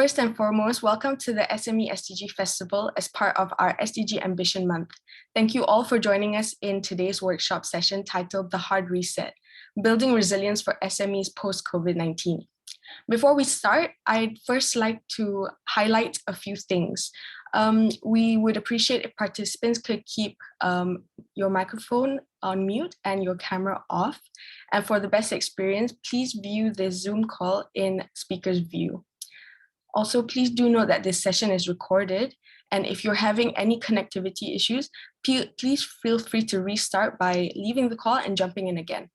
First and foremost, welcome to the SME SDG Festival as part of our SDG Ambition Month. Thank you all for joining us in today's workshop session titled The Hard Reset, Building Resilience for SMEs Post-Covid-19. Before we start, I'd first like to highlight a few things. We would appreciate if participants could keep your microphone on mute and your camera off. And for the best experience, please view the Zoom call in speaker's view. Also, please do note that this session is recorded, and if you're having any connectivity issues, please feel free to restart by leaving the call and jumping in again.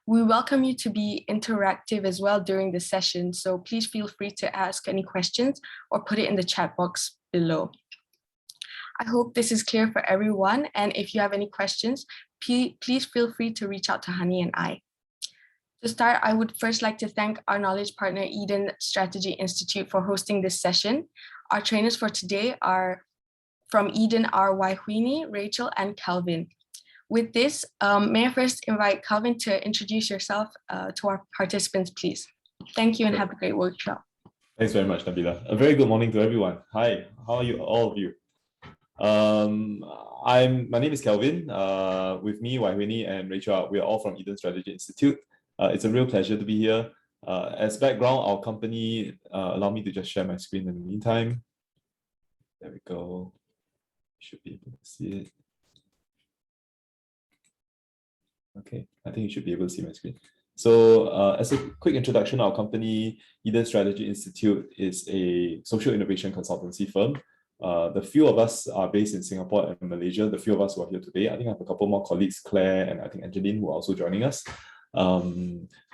We welcome you to be interactive as well during the session, so please feel free to ask any questions or put it in the chat box below. I hope this is clear for everyone, and if you have any questions, please feel free to reach out to Hani and I. To start, I would first like to thank our knowledge partner, Eden Strategy Institute, for hosting this session. Our trainers for today are from Eden are Waihuini, Rachel, and Calvin. With this, may I first invite Calvin to introduce yourself to our participants, please. Thank you and have a great workshop. Thanks very much, Nabila. A very good morning to everyone. Hi, how are you, all of you? My name is Calvin. With me, Waihuini and Rachel, we are all from Eden Strategy Institute. It's a real pleasure to be here. As background, our company, allow me to just share my screen in the meantime. There we go. Should be able to see it. Okay, I think you should be able to see my screen. So as a quick introduction, our company, Eden Strategy Institute, is a social innovation consultancy firm. The few of us are based in Singapore and Malaysia. The few of us who are here today, I think I have a couple more colleagues, Claire and I think Angeline, who are also joining us.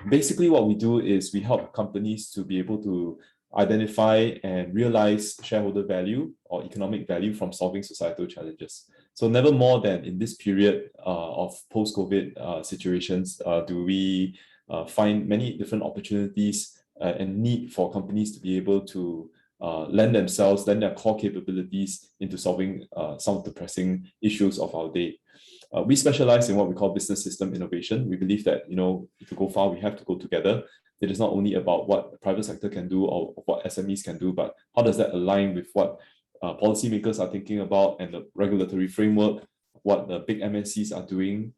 Basically what we do is we help companies to be able to identify and realize shareholder value or economic value from solving societal challenges. So never more than in this period of post-COVID situations do we find many different opportunities and need for companies to be able to lend their core capabilities into solving some of the pressing issues of our day. We specialize in what we call business system innovation. We believe that, to go far, we have to go together. It is not only about what the private sector can do or what SMEs can do, but how does that align with what policymakers are thinking about and the regulatory framework, what the big MNCs are doing,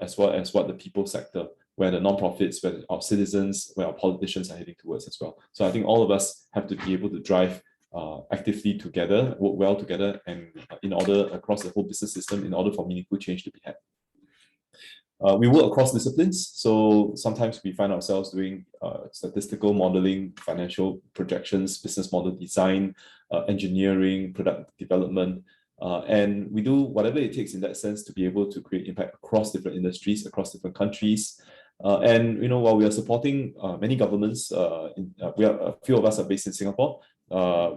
as well as what the people sector, where the non-profits, where our citizens, where our politicians are heading towards as well. So I think all of us have to be able to drive actively together, work well together, and in order across the whole business system, in order for meaningful change to be had. We work across disciplines, so sometimes we find ourselves doing statistical modeling, financial projections, business model design, engineering, product development, and we do whatever it takes in that sense to be able to create impact across different industries, across different countries. And while we are supporting many governments, a few of us are based in Singapore.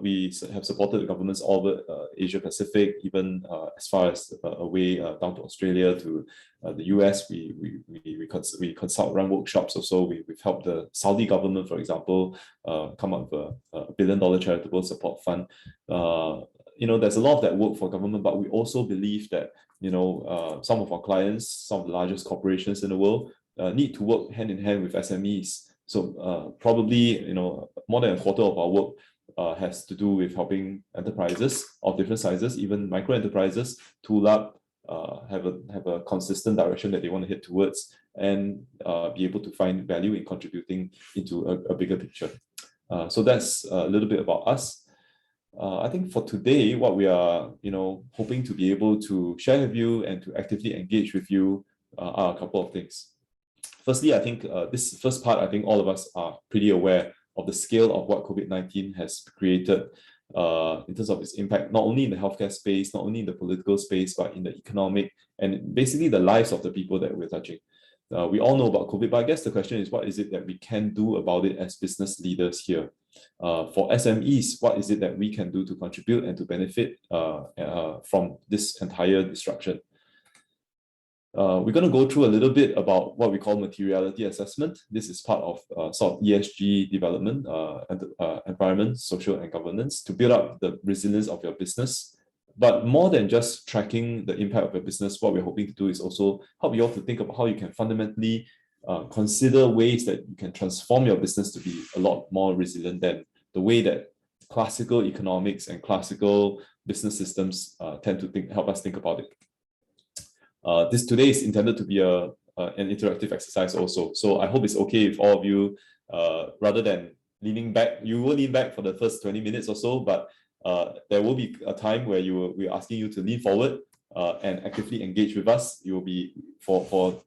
We have supported the governments all over Asia Pacific, even as far as away down to Australia, to the US. We consult, run workshops also. We've helped the Saudi government, for example, come up with a $1 billion charitable support fund. There's a lot of that work for government, but we also believe that some of our clients, some of the largest corporations in the world, need to work hand in hand with SMEs. So probably more than a quarter of our work has to do with helping enterprises of different sizes, even micro enterprises, tool up, have a consistent direction that they want to head towards, and be able to find value in contributing into a bigger picture. So that's a little bit about us. I think for today, what we are hoping to be able to share with you and to actively engage with you are a couple of things. Firstly, I think this first part, I think all of us are pretty aware of the scale of what COVID-19 has created in terms of its impact, not only in the healthcare space, not only in the political space, but in the economic and basically the lives of the people that we're touching. We all know about COVID, but I guess the question is, what is it that we can do about it as business leaders here? For SMEs, what is it that we can do to contribute and to benefit from this entire disruption? We're going to go through a little bit about what we call materiality assessment. This is part of sort of ESG development, environment, social and governance, to build up the resilience of your business. But more than just tracking the impact of your business, what we're hoping to do is also help you all to think about how you can fundamentally consider ways that you can transform your business to be a lot more resilient than the way that classical economics and classical business systems tend to help us think about it. This today is intended to be an interactive exercise also. So I hope it's okay if all of you, rather than leaning back, you will lean back for the first 20 minutes or so, but there will be a time where we're asking you to lean forward and actively engage with us. You will be for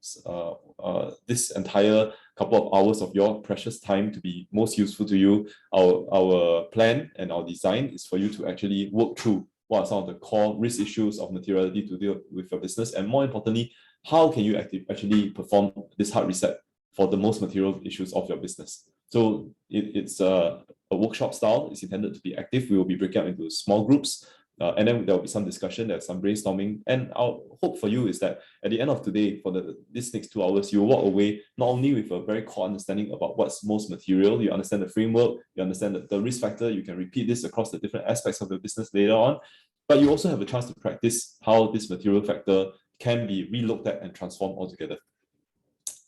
this entire couple of hours of your precious time to be most useful to you. Our plan and our design is for you to actually work through what are some of the core risk issues of materiality to deal with your business, and more importantly, how can you actually perform this hard reset for the most material issues of your business. So it's a workshop style. It's intended to be active. We will be breaking up into small groups, and then there will be some discussion, there's some brainstorming. And our hope for you is that at the end of today, for this next 2 hours, you will walk away not only with a very core understanding about what's most material, you understand the framework, you understand the risk factor, you can repeat this across the different aspects of the business later on, but you also have a chance to practice how this material factor can be relooked at and transformed altogether.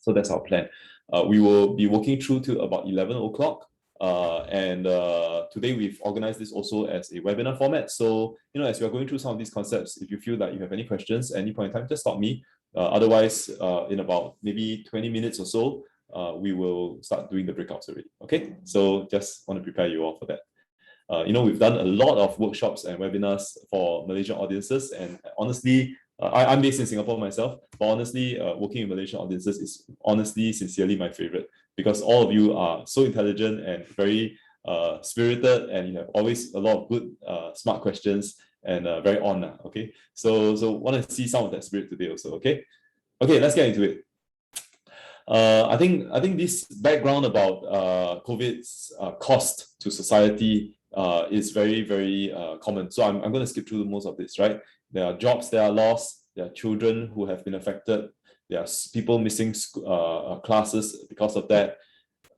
So that's our plan. We will be working through to about 11 o'clock. And today we've organized this also as a webinar format. So, as we are going through some of these concepts, if you feel that you have any questions at any point in time, just stop me. Otherwise, in about maybe 20 minutes or so, we will start doing the breakouts already. Okay, so just want to prepare you all for that. We've done a lot of workshops and webinars for Malaysian audiences, and honestly, I'm based in Singapore myself, but honestly, working in Malaysian audiences is honestly, sincerely my favorite, because all of you are so intelligent and very spirited, and you have always a lot of good, smart questions, and very on. Okay, so want to see some of that spirit today also. Okay, let's get into it. I think this background about COVID's cost to society is very, very common. So I'm going to skip through most of this, right? There are jobs that are lost, there are children who have been affected, there are people missing classes because of that.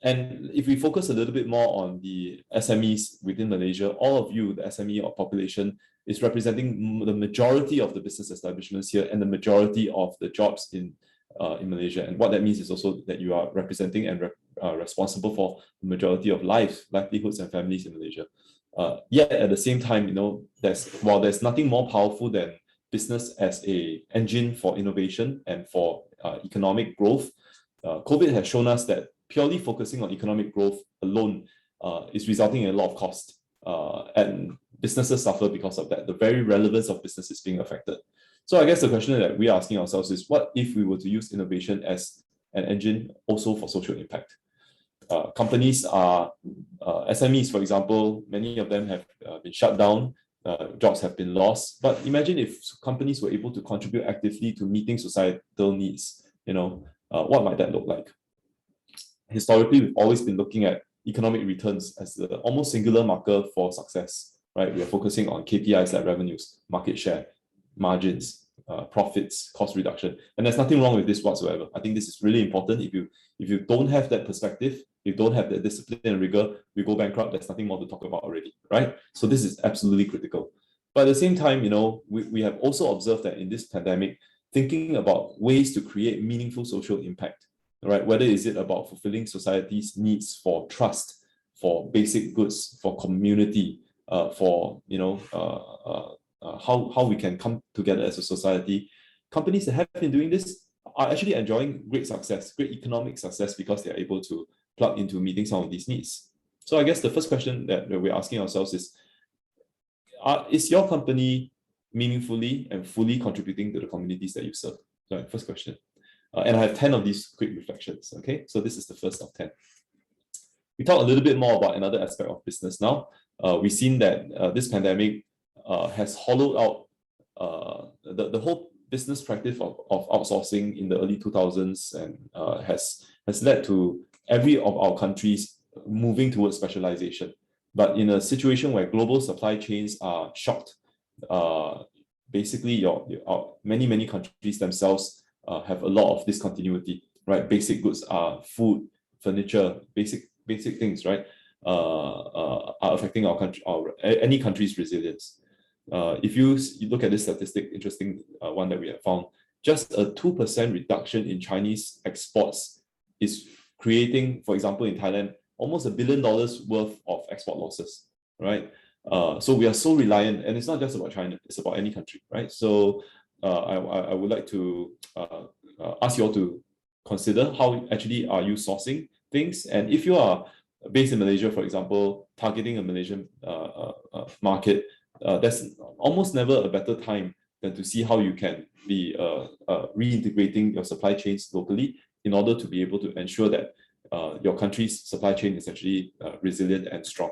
And if we focus a little bit more on the SMEs within Malaysia, all of you, the SME population, is representing the majority of the business establishments here and the majority of the jobs in Malaysia. And what that means is also that you are representing and responsible for the majority of livelihoods and families in Malaysia. Yet at the same time, while there's nothing more powerful than business as an engine for innovation and for economic growth, COVID has shown us that purely focusing on economic growth alone is resulting in a lot of cost, and businesses suffer because of that. The very relevance of business is being affected. So I guess the question that we are asking ourselves is, what if we were to use innovation as an engine also for social impact? Companies are, SMEs, for example, many of them have been shut down, jobs have been lost. But imagine if companies were able to contribute actively to meeting societal needs, what might that look like? Historically, we've always been looking at economic returns as the almost singular marker for success, right? We are focusing on KPIs like revenues, market share, margins, profits, cost reduction, and there's nothing wrong with this whatsoever. I think this is really important. If you don't have that perspective, you don't have that discipline and rigor, we go bankrupt. There's nothing more to talk about already, right? So this is absolutely critical. But at the same time, we have also observed that in this pandemic, thinking about ways to create meaningful social impact, right? Whether is it about fulfilling society's needs for trust, for basic goods, for community, for how we can come together as a society. Companies that have been doing this are actually enjoying great success, great economic success, because they are able to plug into meeting some of these needs. So I guess the first question that we're asking ourselves is your company meaningfully and fully contributing to the communities that you serve? So first question. And I have 10 of these quick reflections, okay? So this is the first of 10. We talk a little bit more about another aspect of business now. We've seen that this pandemic has hollowed out the whole business practice of outsourcing in the early 2000s, and has led to every of our countries moving towards specialization. But in a situation where global supply chains are shocked, basically many countries themselves have a lot of discontinuity, right? Basic goods are food, furniture, basic things, right? Are affecting our country, any country's resilience. If you look at this statistic, interesting one that we have found, just a 2% reduction in Chinese exports is creating, for example, in Thailand, almost $1 billion worth of export losses, right? So we are so reliant, and it's not just about China, it's about any country, right? So I would like to ask you all to consider how actually are you sourcing things, and if you are based in Malaysia, for example, targeting a Malaysian market, there's almost never a better time than to see how you can be reintegrating your supply chains locally in order to be able to ensure that your country's supply chain is actually resilient and strong.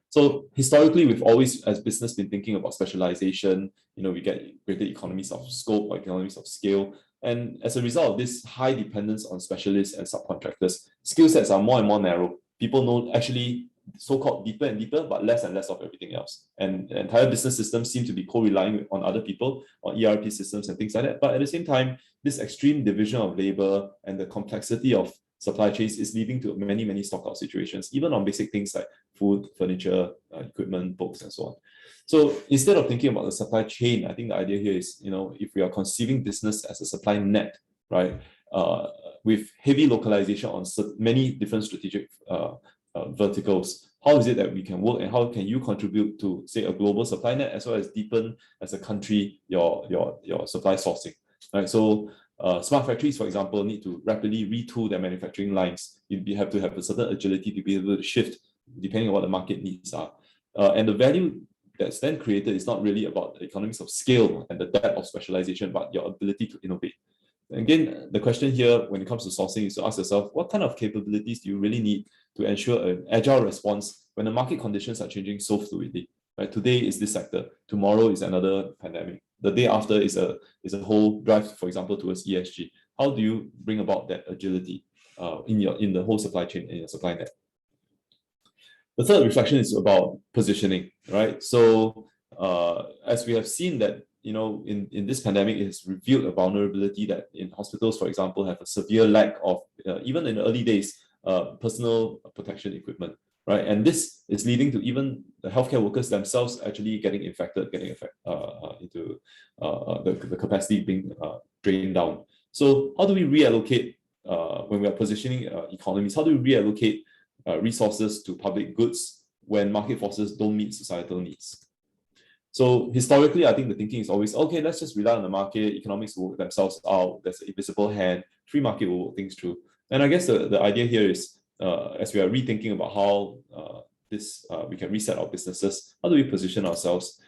So historically, we've always, as business, been thinking about specialization. We get greater economies of scope or economies of scale. And as a result of this high dependence on specialists and subcontractors, skill sets are more and more narrow. People know actually so-called deeper and deeper, but less and less of everything else. And entire business systems seem to be co-relying on other people, on ERP systems and things like that. But at the same time, this extreme division of labor and the complexity of supply chains is leading to many, many stockout situations, even on basic things like food, furniture, equipment, books, and so on. So instead of thinking about the supply chain, I think the idea here is, if we are conceiving business as a supply net, right, with heavy localization on many different strategic verticals, how is it that we can work, and how can you contribute to, say, a global supply net, as well as deepen as a country your supply sourcing, right? So smart factories, for example, need to rapidly retool their manufacturing lines. You have to have a certain agility to be able to shift depending on what the market needs are. And the value that's then created is not really about the economies of scale and the depth of specialization, but your ability to innovate. Again, the question here when it comes to sourcing is to ask yourself, what kind of capabilities do you really need to ensure an agile response when the market conditions are changing so fluidly? Right? Today is this sector, tomorrow is another pandemic. The day after is a whole drive, for example, towards ESG. How do you bring about that agility in the whole supply chain, in your supply net? The third reflection is about positioning, right? So as we have seen that, in this pandemic, it has revealed a vulnerability that in hospitals, for example, have a severe lack of, even in the early days, personal protection equipment, right? And this is leading to even the healthcare workers themselves actually getting infected, into the capacity being drained down. So how do we reallocate, when we are positioning economies, how do we reallocate resources to public goods when market forces don't meet societal needs? So historically, I think the thinking is always, okay, let's just rely on the market, economics will work themselves out, there's an invisible hand, free market will work things through. And I guess the idea here is, as we are rethinking about how we can reset our businesses, how do we position ourselves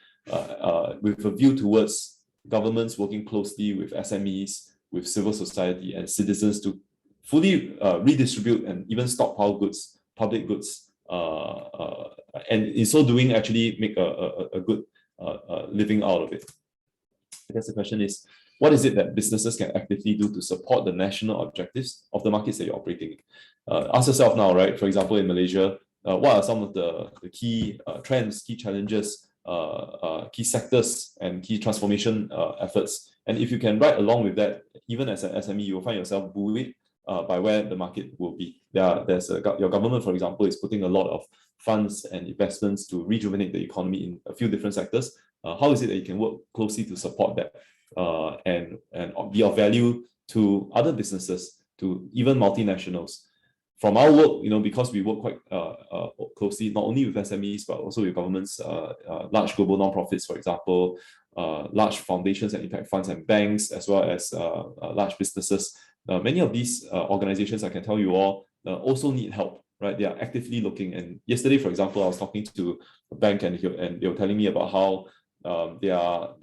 with a view towards governments working closely with SMEs, with civil society and citizens to fully redistribute and even stockpile goods, public goods, and in so doing actually make a good living out of it. I guess the question is, what is it that businesses can actively do to support the national objectives of the markets that you're operating in? Ask yourself now, right? For example, in Malaysia, what are some of the key trends, key challenges, key sectors, and key transformation efforts? And if you can ride along with that, even as an SME, you will find yourself buoyed by where the market will be. Your government, for example, is putting a lot of funds and investments to rejuvenate the economy in a few different sectors. How is it that you can work closely to support that and be of value to other businesses, to even multinationals? From our work, because we work quite closely, not only with SMEs, but also with governments, large global nonprofits, for example, large foundations and impact funds and banks, as well as large businesses. Many of these organizations, I can tell you all, also need help, right? They are actively looking. And yesterday, for example, I was talking to a bank and they were telling me about how they are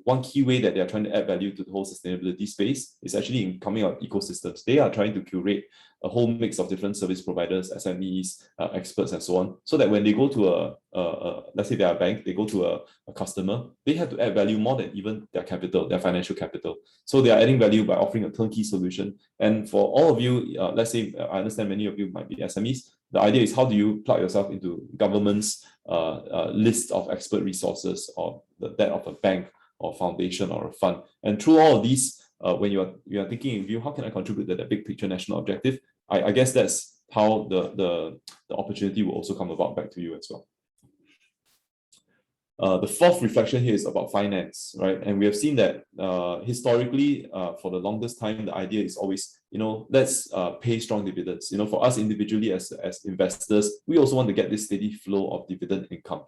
one key way that they are trying to add value to the whole sustainability space is actually in coming out ecosystems. They are trying to curate a whole mix of different service providers, SMEs, experts, and so on, so that when they go to let's say they are a bank, they go to a customer, they have to add value more than even their capital, their financial capital. So they are adding value by offering a turnkey solution. And for all of you, let's say, I understand many of you might be SMEs, the idea is how do you plug yourself into government's list of expert resources, or that of a bank or foundation or a fund. And through all of these, when you are thinking in view, how can I contribute to that big picture national objective? I guess that's how the opportunity will also come about back to you as well. The fourth reflection here is about finance, right? And we have seen that historically, for the longest time, the idea is always, let's pay strong dividends. For us individually as investors, we also want to get this steady flow of dividend income.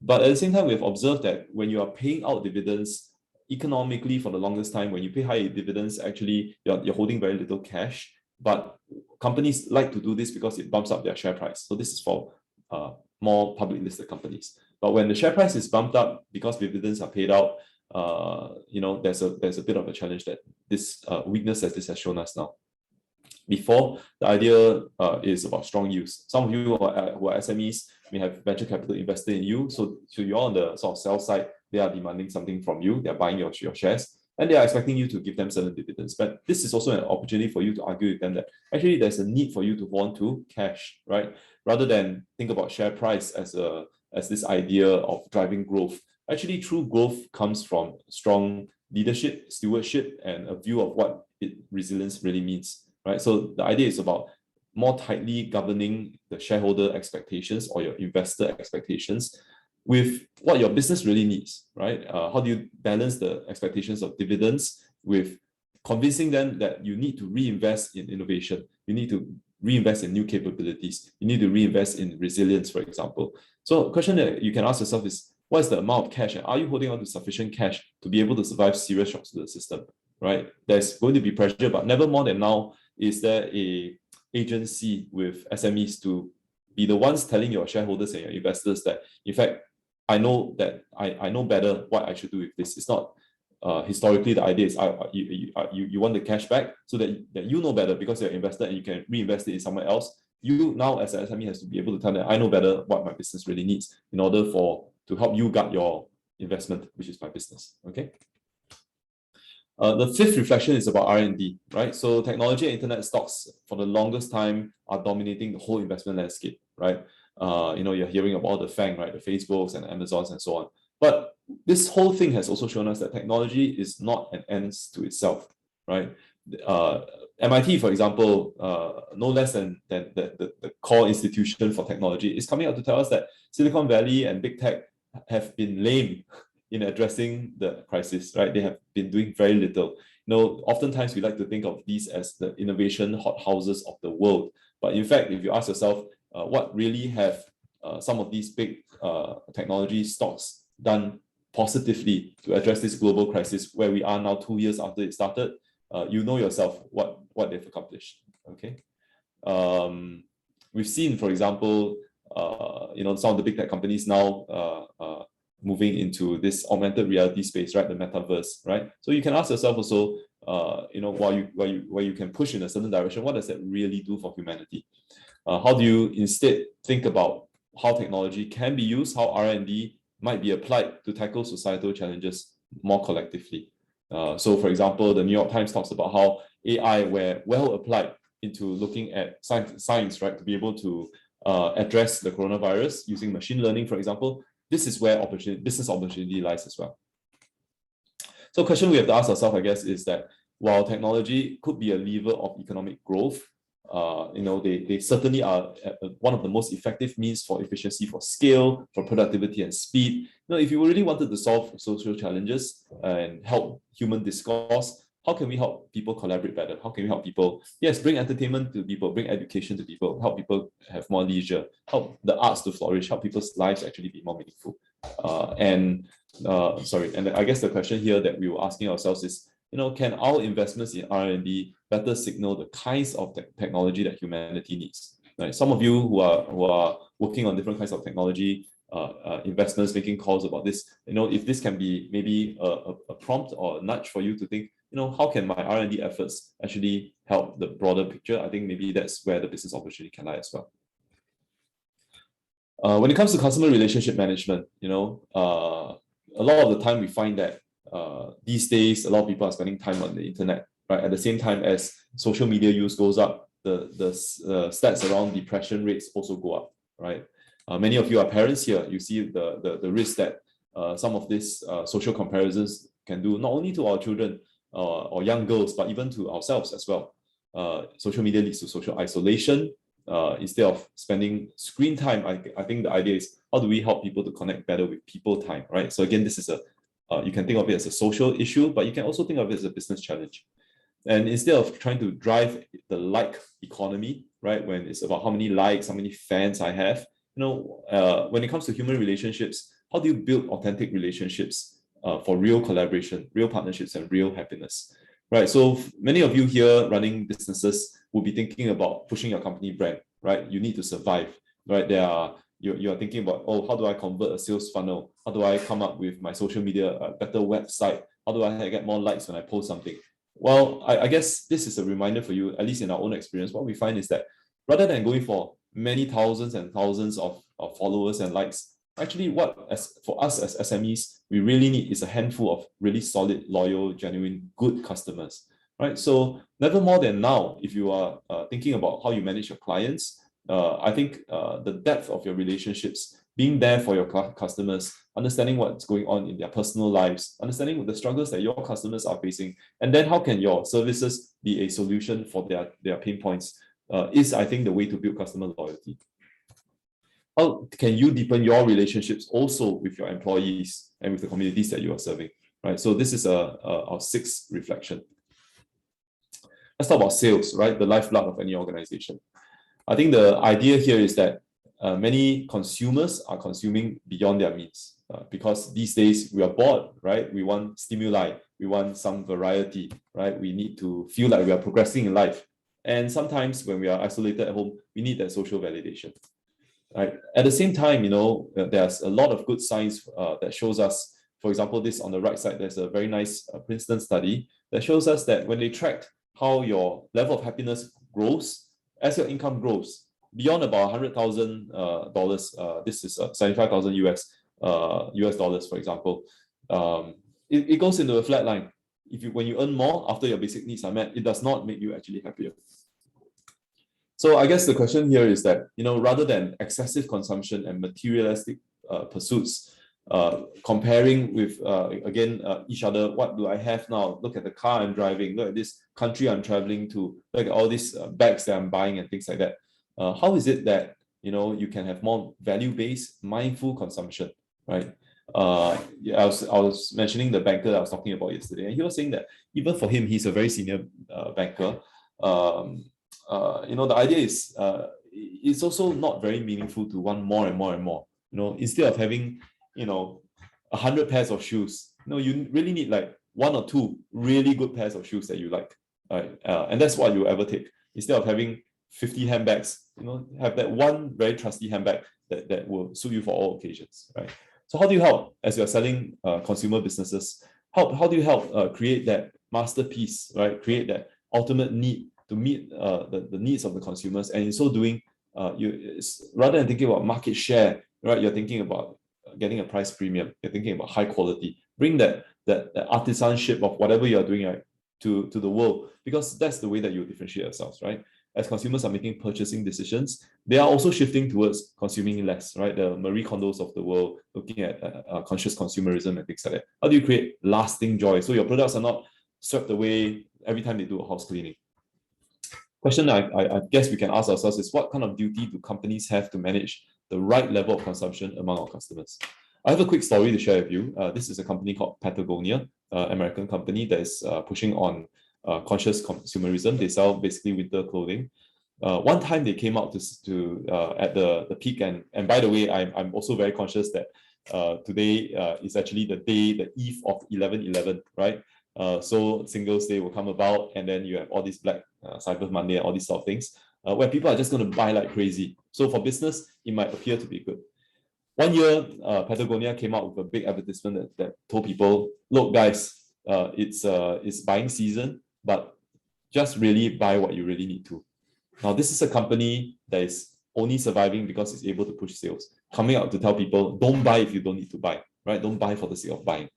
But at the same time, we have observed that when you are paying out dividends economically for the longest time, when you pay high dividends, actually you're holding very little cash. But companies like to do this because it bumps up their share price. So this is for more public listed companies. But when the share price is bumped up because dividends are paid out, there's a bit of a challenge that this weakness as this has shown us now. Before, the idea is about strong use. Some of you who are SMEs may have venture capital invested in you. So you're on the sort of sell side, they are demanding something from you, they're buying your shares, and they are expecting you to give them certain dividends. But this is also an opportunity for you to argue with them that actually there's a need for you to hold on to cash, right? Rather than think about share price as this idea of driving growth. Actually, true growth comes from strong leadership, stewardship, and a view of what resilience really means, right? So the idea is about more tightly governing the shareholder expectations or your investor expectations with what your business really needs, right? How do you balance the expectations of dividends with convincing them that you need to reinvest in innovation, you need to reinvest in new capabilities, you need to reinvest in resilience, for example. So a question that you can ask yourself is, what is the amount of cash and are you holding on to sufficient cash to be able to survive serious shocks to the system, right? There's going to be pressure, but never more than now is there a agency with SMEs to be the ones telling your shareholders and your investors that, in fact, I know that I know better what I should do with this. It's not historically the idea is you want the cash back so that you know better because you're an investor and you can reinvest it in somewhere else. You now as an SME has to be able to tell them, I know better what my business really needs in order to help you guard your investment, which is my business. Okay. The fifth reflection is about R&D, right? So technology and internet stocks for the longest time are dominating the whole investment landscape, right? You're hearing about the FANG, right? The Facebooks and Amazons and so on. But this whole thing has also shown us that technology is not an end to itself, right? MIT, for example, no less than the core institution for technology, is coming out to tell us that Silicon Valley and big tech have been lame in addressing the crisis, right? They have been doing very little. Oftentimes we like to think of these as the innovation hothouses of the world. But in fact, if you ask yourself, what really have some of these big technology stocks done positively to address this global crisis where we are now 2 years after it started, you know yourself what they've accomplished, okay? We've seen, for example, some of the big tech companies now moving into this augmented reality space, right? The metaverse, right? So you can ask yourself also, while you can push in a certain direction, what does that really do for humanity? How do you instead think about how technology can be used, how R&D might be applied to tackle societal challenges more collectively? So for example, the New York Times talks about how AI were well applied into looking at science, right? To be able to address the coronavirus using machine learning, for example. This is where business opportunity lies as well. So a question we have to ask ourselves, I guess, is that while technology could be a lever of economic growth, they certainly are one of the most effective means for efficiency, for scale, for productivity and speed. If you really wanted to solve social challenges and help human discourse, how can we help people collaborate better? How can we help people, yes, bring entertainment to people, bring education to people, help people have more leisure, help the arts to flourish, help people's lives actually be more meaningful? And I guess the question here that we were asking ourselves is, can our investments in R&D better signal the kinds of technology that humanity needs? Right? Some of you who are working on different kinds of technology investments, making calls about this, if this can be maybe a prompt or a nudge for you to think, how can my R&D efforts actually help the broader picture? I think maybe that's where the business opportunity can lie as well. When it comes to customer relationship management, a lot of the time we find that these days, a lot of people are spending time on the internet, right? At the same time as social media use goes up, the stats around depression rates also go up, right? Many of you are parents here. You see the risk that some of these social comparisons can do not only to our children or young girls, but even to ourselves as well. Social media leads to social isolation. instead of spending screen time, I think the idea is how do we help people to connect better with people time, right? So again, this is you can think of it as a social issue, but you can also think of it as a business challenge. And instead of trying to drive the like economy, right, when it's about how many likes, how many fans I have, when it comes to human relationships, how do you build authentic relationships for real collaboration, real partnerships, and real happiness, right? So many of you here running businesses will be thinking about pushing your company brand, right? You need to survive, right? You are thinking about, oh, how do I convert a sales funnel? How do I come up with my social media, a better website? How do I get more likes when I post something? Well, I guess this is a reminder for you, at least in our own experience. What we find is that rather than going for many thousands and thousands of followers and likes, actually for us as SMEs, we really need is a handful of really solid, loyal, genuine, good customers, right? So never more than now, if you are thinking about how you manage your clients, I think the depth of your relationships, being there for your customers, understanding what's going on in their personal lives, understanding the struggles that your customers are facing, and then how can your services be a solution for their pain points is, I think, the way to build customer loyalty. How can you deepen your relationships also with your employees and with the communities that you are serving, right? So this is our sixth reflection. Let's talk about sales, right? The lifeblood of any organization. I think the idea here is that many consumers are consuming beyond their means because these days we are bored, right? We want stimuli, we want some variety, right? We need to feel like we are progressing in life. And sometimes when we are isolated at home, we need that social validation, right? At the same time, there's a lot of good science that shows us, for example, this on the right side, there's a very nice Princeton study that shows us that when they tracked how your level of happiness grows as your income grows beyond about $100,000, this is 75,000 US dollars, for example, it goes into a flat line. When you earn more after your basic needs are met, it does not make you actually happier. So I guess the question here is that, rather than excessive consumption and materialistic pursuits, comparing with, each other, what do I have now? Look at the car I'm driving, look at this country I'm traveling to, look at all these bags that I'm buying and things like that. How is it that, you can have more value-based, mindful consumption, right? I was mentioning the banker that I was talking about yesterday, and he was saying that even for him, he's a very senior banker. The idea is it's also not very meaningful to want more and more and more. Instead of having 100 pairs of shoes, you really need like one or two really good pairs of shoes that you like, right? And that's what you ever take. Instead of having 50 handbags, have that one very trusty handbag that will suit you for all occasions, right? So how do you help as you're selling consumer businesses? How do you help create that masterpiece, right? Create that ultimate need to meet the needs of the consumers, and in so doing, rather than thinking about market share, right? You're thinking about getting a price premium. You're thinking about high quality. Bring that artisanship of whatever you're doing, right, to the world, because that's the way that you differentiate yourselves, right? As consumers are making purchasing decisions, they are also shifting towards consuming less, right? The Marie Kondos of the world, looking at conscious consumerism and things like that. How do you create lasting joy so your products are not swept away every time they do a house cleaning? Question I guess we can ask ourselves is, what kind of duty do companies have to manage the right level of consumption among our customers? I have a quick story to share with you. This is a company called Patagonia, American company that is pushing on conscious consumerism. They sell basically winter clothing. One time they came out to at the peak, and by the way, I'm also very conscious that today is actually the eve of 11/11, right? So Singles Day will come about, and then you have all these Black Cyber Monday and all these sort of things, where people are just going to buy like crazy. So for business, it might appear to be good. One year, Patagonia came out with a big advertisement that told people, look guys, it's buying season, but just really buy what you really need to. Now, this is a company that is only surviving because it's able to push sales, coming out to tell people, don't buy if you don't need to buy, right? Don't buy for the sake of buying.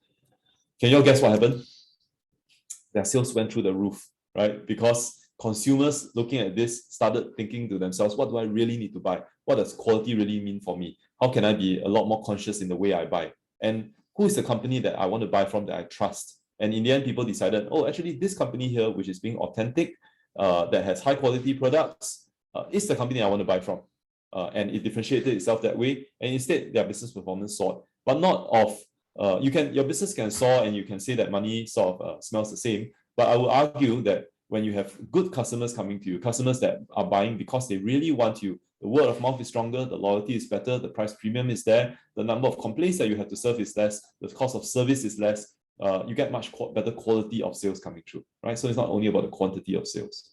Can you all guess what happened? Their sales went through the roof, right? Because consumers looking at this started thinking to themselves, what do I really need to buy? What does quality really mean for me? How can I be a lot more conscious in the way I buy? And who is the company that I want to buy from that I trust? And in the end, people decided, oh, actually, this company here, which is being authentic, that has high quality products, is the company I want to buy from. And it differentiated itself that way. And instead, their business performance soared, but not of, your business can soar and you can say that money sort of smells the same. But I would argue that when you have good customers coming to you, customers that are buying because they really want you, the word of mouth is stronger, the loyalty is better, the price premium is there, the number of complaints that you have to serve is less, the cost of service is less, you get much better quality of sales coming through, right? So it's not only about the quantity of sales.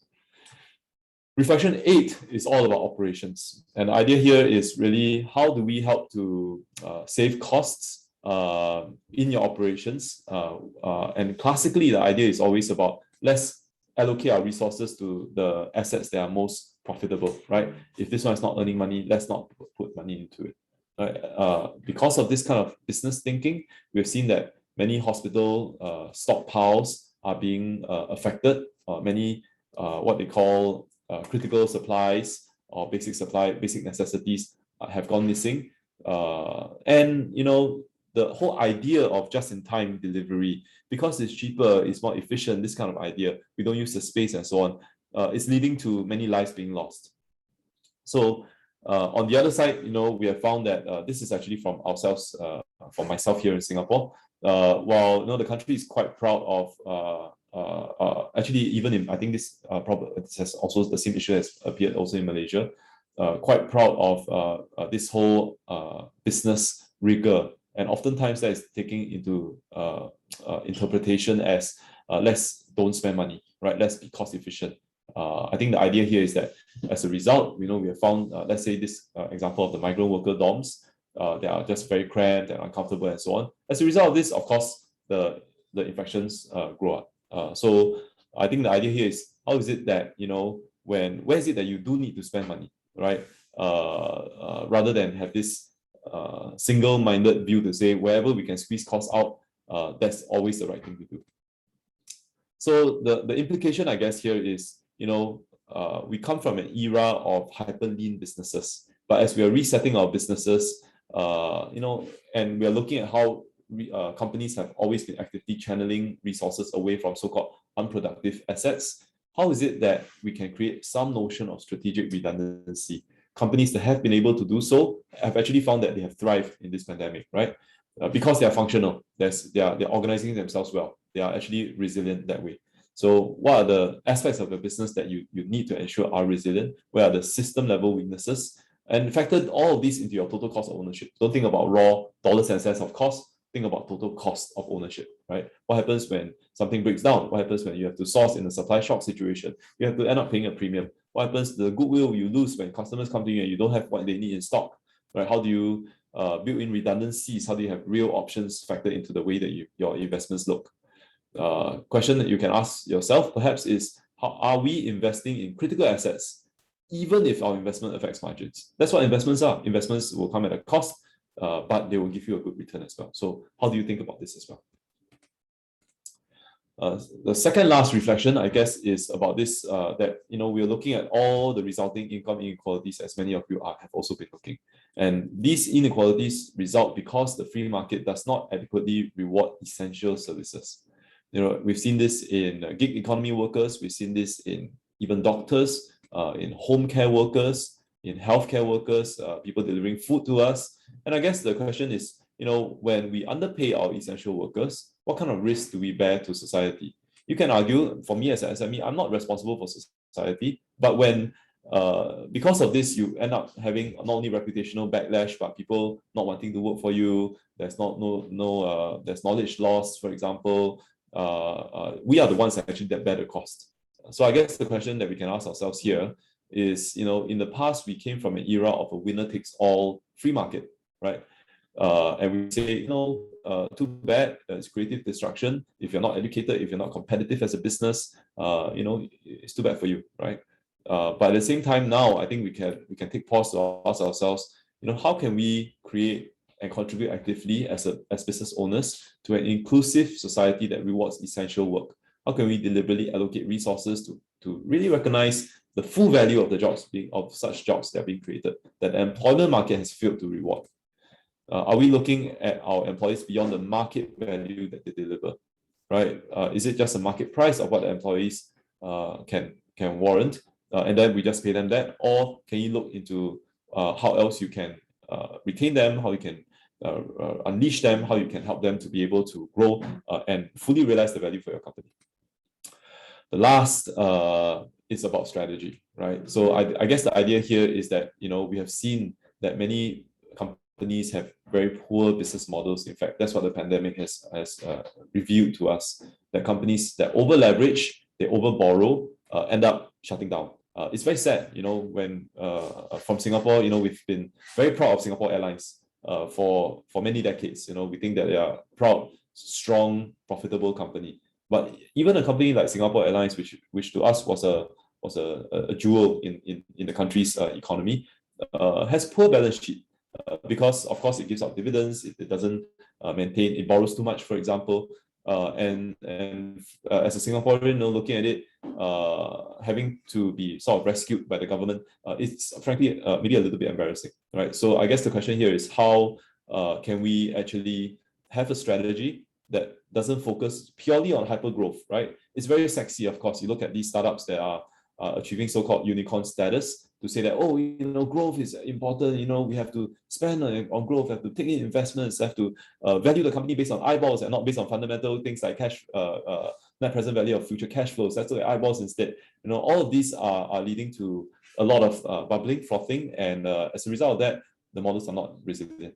Reflection 8 is all about operations. And the idea here is really how do we help to save costs in your operations. And classically, the idea is always about let's allocate our resources to the assets that are most profitable, right? If this one is not earning money, let's not put money into it. Right? Because of this kind of business thinking, we've seen that many hospital stockpiles are being affected. Many what they call critical supplies or basic necessities have gone missing. And the whole idea of just-in-time delivery, because it's cheaper, it's more efficient, this kind of idea, we don't use the space and so on, is leading to many lives being lost. So on the other side, we have found that this is actually from ourselves, from myself here in Singapore. While the country is quite proud of actually, even in, I think this problem has also the same issue has appeared also in Malaysia, quite proud of this whole business rigor. And oftentimes that is taking into interpretation as let's don't spend money, right? Let's be cost efficient. I think the idea here is that as a result, we have found, let's say this example of the migrant worker dorms, they are just very cramped and uncomfortable and so on. As a result of this, of course, the infections grow up. So I think the idea here is how is it that, where is it that you do need to spend money, right? Rather than have this single-minded view to say wherever we can squeeze costs out, that's always the right thing to do. So the implication, I guess, here is, we come from an era of hyper lean businesses, but as we are resetting our businesses, and we are looking at how companies have always been actively channeling resources away from so-called unproductive assets, how is it that we can create some notion of strategic redundancy? Companies that have been able to do so have actually found that they have thrived in this pandemic, right? Because they are functional, they're organizing themselves well. They are actually resilient that way. So what are the aspects of the business that you need to ensure are resilient? Where are the system level weaknesses? And factor all of these into your total cost of ownership. Don't think about raw dollars and cents of cost. Think about total cost of ownership, right? What happens when something breaks down? What happens when you have to source in a supply shock situation? You have to end up paying a premium. What happens to the goodwill you lose when customers come to you and you don't have what they need in stock, right? How do you build in redundancies? How do you have real options factored into the way that your investments look? Question that you can ask yourself perhaps is, how are we investing in critical assets even if our investment affects margins? That's what investments are. Investments will come at a cost, but they will give you a good return as well. So how do you think about this as well? The second last reflection, I guess, is about this, that, we're looking at all the resulting income inequalities, as many of you have also been looking. And these inequalities result because the free market does not adequately reward essential services. We've seen this in gig economy workers, we've seen this in even doctors, in home care workers, in healthcare workers, people delivering food to us. And I guess the question is, when we underpay our essential workers, what kind of risk do we bear to society? You can argue, for me as an SME, I'm not responsible for society, but when because of this, you end up having not only reputational backlash, but people not wanting to work for you. There's there's knowledge loss, for example. We are the ones that actually bear the cost. So I guess the question that we can ask ourselves here is, in the past, we came from an era of a winner-takes-all free market, right? And we say, too bad, it's creative destruction. If you're not educated, if you're not competitive as a business, it's too bad for you, right? But at the same time now, I think we can take pause to ask ourselves, how can we create and contribute actively as business owners to an inclusive society that rewards essential work? How can we deliberately allocate resources to really recognize the full value of of such jobs that are being created, that the employment market has failed to reward? Are we looking at our employees beyond the market value that they deliver, right? Is it just a market price of what the employees can warrant? and then we just pay them that? Or can you look into how else you can retain them, how you can unleash them, how you can help them to be able to grow and fully realize the value for your company? The last is about strategy, right? So I guess the idea here is that, we have seen that many companies have very poor business models. In fact, that's what the pandemic has revealed to us, that companies that over leverage, they over borrow, end up shutting down. It's very sad, when from Singapore, we've been very proud of Singapore Airlines for many decades. We think that they are proud, strong, profitable company. But even a company like Singapore Airlines, which to us was a jewel in the country's economy, has poor balance sheet because of course it gives out dividends, it doesn't maintain, it borrows too much, for example. And as a Singaporean, looking at it, having to be sort of rescued by the government, it's frankly maybe a little bit embarrassing, right? So I guess the question here is how can we actually have a strategy that doesn't focus purely on hyper growth, right? It's very sexy, of course. You look at these startups that are achieving so-called unicorn status to say that, growth is important. We have to spend on growth, have to take in investments, have to value the company based on eyeballs and not based on fundamental things like cash, net present value of future cash flows. That's the eyeballs instead. All of these are leading to a lot of bubbling, frothing, and as a result of that, the models are not resilient.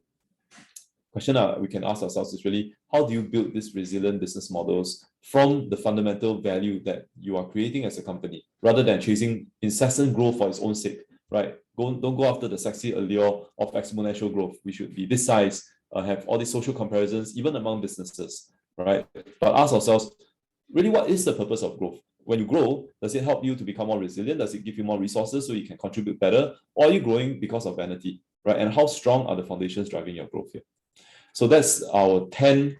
Question we can ask ourselves is really, how do you build these resilient business models from the fundamental value that you are creating as a company, rather than chasing incessant growth for its own sake, right? Don't go after the sexy allure of exponential growth. We should be this size, have all these social comparisons, even among businesses, right? But ask ourselves, really, what is the purpose of growth? When you grow, does it help you to become more resilient? Does it give you more resources so you can contribute better? Or are you growing because of vanity, right? And how strong are the foundations driving your growth here? So that's our 10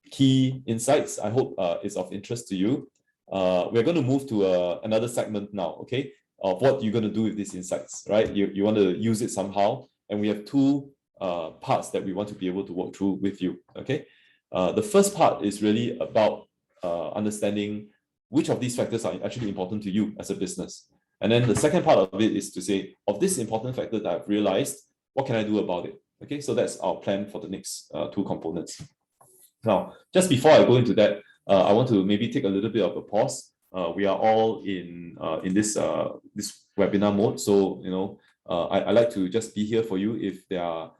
key insights. I hope it's of interest to you. We're going to move to another segment now, okay, of what you're going to do with these insights, right? You want to use it somehow. And we have two parts that we want to be able to work through with you, okay? The first part is really about understanding which of these factors are actually important to you as a business. And then the second part of it is to say, of this important factor that I've realized, what can I do about it? Okay, so that's our plan for the next two components. Now, just before I go into that, I want to maybe take a little bit of a pause. We are all in this webinar mode, so I like to just be here for you if there are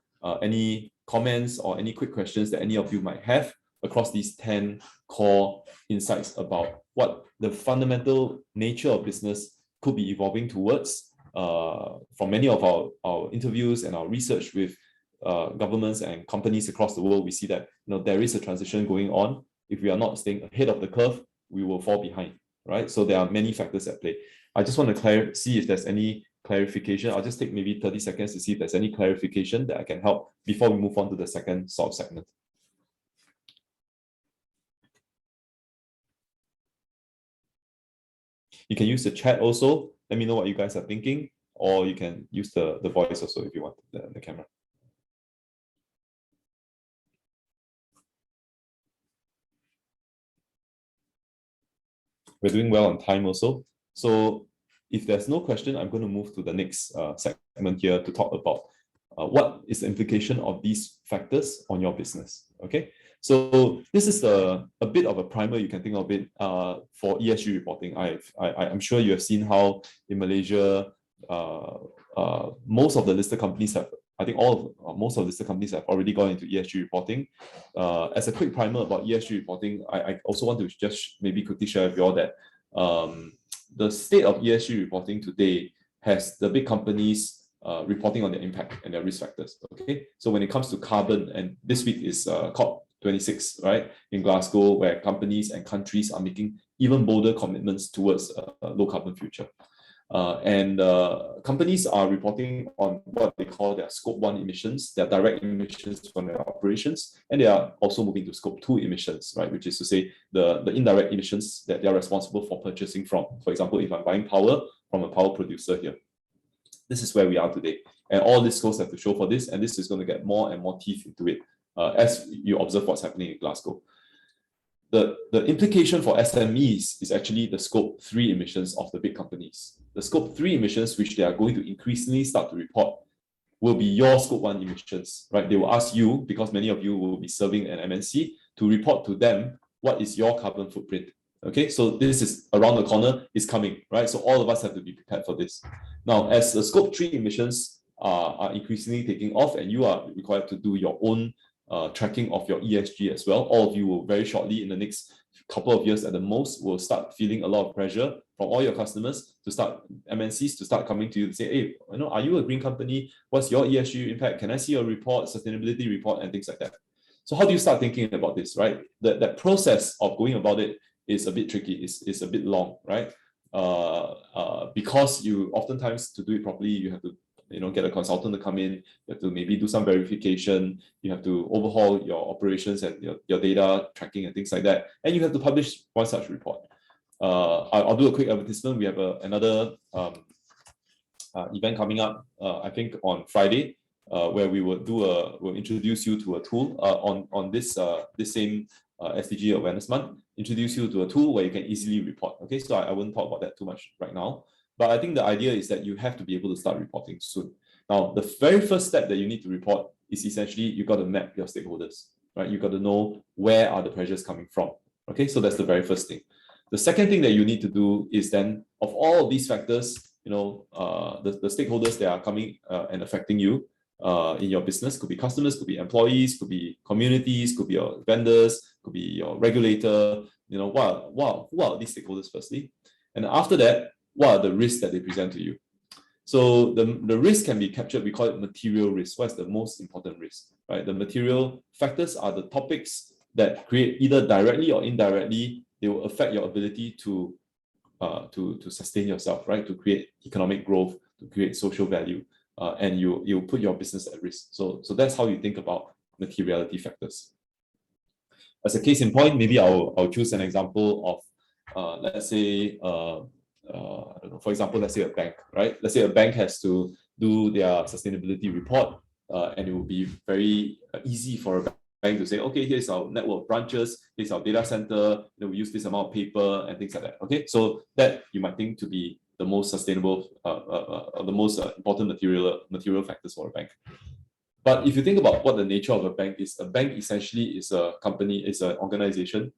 any comments or any quick questions that any of you might have across these 10 core insights about what the fundamental nature of business could be evolving towards. From many of our interviews and our research with governments and companies across the world, we see that there is a transition going on. If we are not staying ahead of the curve, we will fall behind, right? So there are many factors at play. I just want to see if there's any clarification. I'll just take maybe 30 seconds to see if there's any clarification that I can help before we move on to the second sort of segment. You can use the chat also. Let me know what you guys are thinking, or you can use the voice also if you want, the camera. We're doing well on time also. So if there's no question, I'm going to move to the next segment here to talk about what is the implication of these factors on your business. Okay, so this is a bit of a primer, you can think of it, for ESG reporting. I'm sure you have seen how in Malaysia, most of the listed companies have, I think most of the listed companies have already gone into ESG reporting. As a quick primer about ESG reporting, I also want to just maybe quickly share with you all that the state of ESG reporting today has the big companies reporting on their impact and their risk factors. Okay, so when it comes to carbon, and this week is COP26, right, in Glasgow, where companies and countries are making even bolder commitments towards a low carbon future. And companies are reporting on what they call their Scope 1 emissions, their direct emissions from their operations, and they are also moving to Scope 2 emissions, right, which is to say the indirect emissions that they are responsible for purchasing from. For example, if I'm buying power from a power producer here, this is where we are today. And all these scores have to show for this, and this is going to get more and more teeth into it as you observe what's happening in Glasgow. the implication for SMEs is actually the scope 3 emissions of the big companies. The scope 3 emissions, which they are going to increasingly start to report, will be your scope 1 emissions, right? They will ask you, because many of you will be serving an MNC, to report to them what is your carbon footprint. Okay, so this is around the corner, it's coming, right? So all of us have to be prepared for this. Now, as the scope 3 emissions are increasingly taking off, and you are required to do your own tracking of your ESG as well, all of you will very shortly, in the next couple of years at the most, will start feeling a lot of pressure from all your customers to start, MNCs to start coming to you to say, hey, are you a green company? What's your ESG impact? Can I see your report, sustainability report, and things like that? So how do you start thinking about this, right? That process of going about it is a bit tricky, is a bit long, right? Because you oftentimes, to do it properly, you have to get a consultant to come in, you have to maybe do some verification, you have to overhaul your operations and your data tracking and things like that, and you have to publish one such report. I'll do a quick advertisement. We have another event coming up, I think on Friday, where we will we'll introduce you to a tool on this same SDG Awareness Month, introduce you to a tool where you can easily report. Okay, so I wouldn't talk about that too much right now. But I think the idea is that you have to be able to start reporting soon. Now, the very first step that you need to report is essentially you've got to map your stakeholders, right? You've got to know where are the pressures coming from. Okay, so that's the very first thing. The second thing that you need to do is then, of all of these factors, the stakeholders that are coming and affecting you in your business, could be customers, could be employees, could be communities, could be your vendors, could be your regulator. Who are these stakeholders firstly? And after that, what are the risks that they present to you? So the risk can be captured, we call it material risk. What's the most important risk, right? The material factors are the topics that create, either directly or indirectly, they will affect your ability to sustain yourself, right? To create economic growth, to create social value, and you put your business at risk. So that's how you think about materiality factors. As a case in point, maybe I'll choose an example of, let's say, I don't know, for example, let's say a bank, right? Let's say a bank has to do their sustainability report, and it will be very easy for a bank to say, okay, here's our network of branches, here's our data center, we use this amount of paper and things like that. Okay, so that you might think to be the most sustainable, the most important material factors for a bank. But if you think about what the nature of a bank essentially is a company, is an organization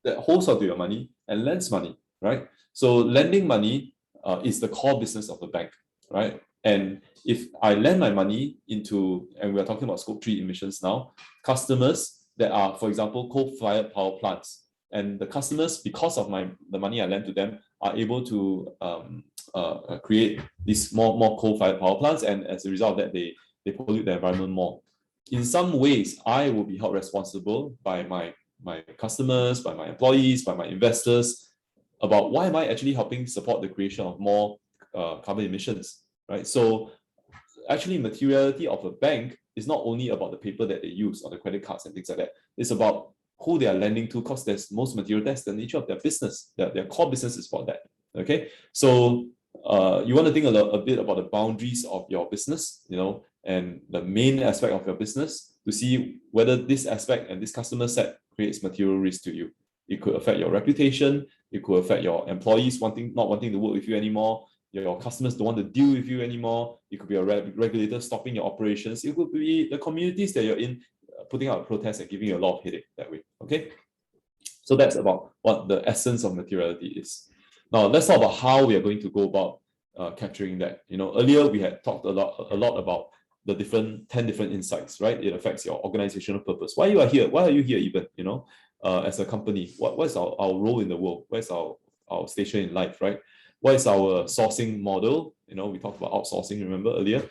that holds onto your money and lends money, right? So lending money is the core business of the bank, right? And if I lend my money into, and we're talking about scope 3 emissions now, customers that are, for example, coal-fired power plants, and the customers, because of the money I lend to them, are able to create these more coal-fired power plants, and as a result of that, they pollute the environment more. In some ways, I will be held responsible by my customers, by my employees, by my investors, about why am I actually helping support the creation of more carbon emissions, right? So actually, materiality of a bank is not only about the paper that they use or the credit cards and things like that. It's about who they are lending to, because there's most material, that's the nature of their business. Their core business is about that. Okay, so you want to think a bit about the boundaries of your business, and the main aspect of your business, to see whether this aspect and this customer set creates material risk to you. It could affect your reputation. It could affect your employees not wanting to work with you anymore. Your customers don't want to deal with you anymore. It could be a regulator stopping your operations. It could be the communities that you're in putting out protests and giving you a lot of headache that way. Okay, so that's about what the essence of materiality is. Now let's talk about how we are going to go about capturing that. Earlier we had talked a lot about the 10 different insights, right? It affects your organizational purpose. Why you are here? Why are you here even? As a company, what's our role in the world? Where's our station in life, right? What is our sourcing model? We talked about outsourcing, remember earlier?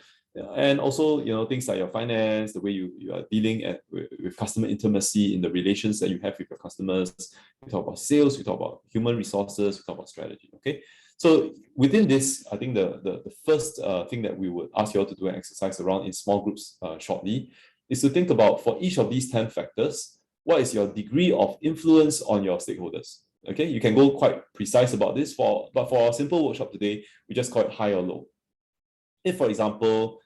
And also, things like your finance, the way you are dealing with customer intimacy in the relations that you have with your customers. We talk about sales, we talk about human resources, we talk about strategy, okay? So within this, I think the first thing that we would ask you all to do an exercise around in small groups shortly is to think about, for each of these 10 factors, what is your degree of influence on your stakeholders? Okay, you can go quite precise about this, but for our simple workshop today, we just call it high or low. If, for example,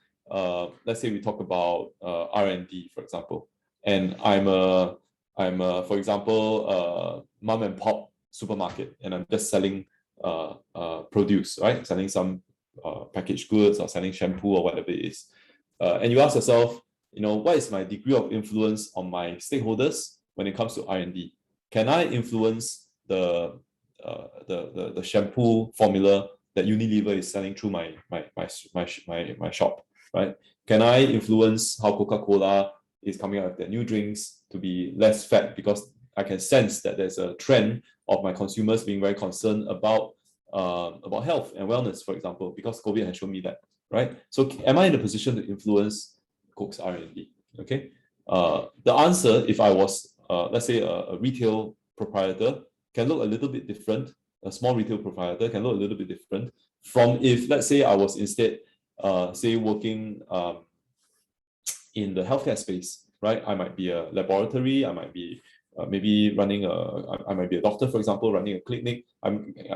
let's say we talk about R&D, for example, and I'm a I'm for example, mom and pop supermarket, and I'm just selling produce, right? Selling some packaged goods or selling shampoo or whatever it is. And you ask yourself, what is my degree of influence on my stakeholders when it comes to R&D? Can I influence the shampoo formula that Unilever is selling through my shop, right? Can I influence how Coca-Cola is coming out with their new drinks to be less fat, because I can sense that there's a trend of my consumers being very concerned about health and wellness, for example, because COVID has shown me that, right? So am I in a position to influence Coke's R&D? Okay. The answer, if I was, let's say, a retail proprietor, can look a little bit different. A small retail proprietor can look a little bit different from if, let's say, I was instead, say, working in the healthcare space, right? I might be a laboratory, I might be maybe running I might be a doctor, for example, running a clinic. I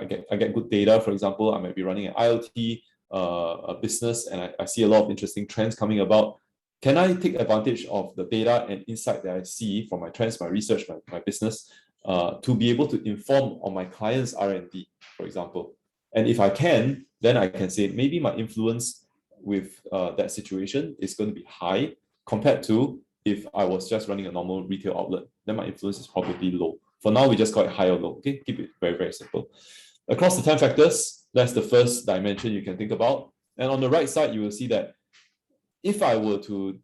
get good data, for example. I might be running an IoT a business, and I see a lot of interesting trends coming about. Can I take advantage of the data and insight that I see from my trends, my research, my business, to be able to inform on my clients' R&D, for example? And if I can, then I can say maybe my influence with that situation is going to be high compared to if I was just running a normal retail outlet. Then my influence is probably low. For now, we just call it high or low. Okay, keep it very, very simple. Across the 10 factors, that's the first dimension you can think about. And on the right side, you will see that if I were to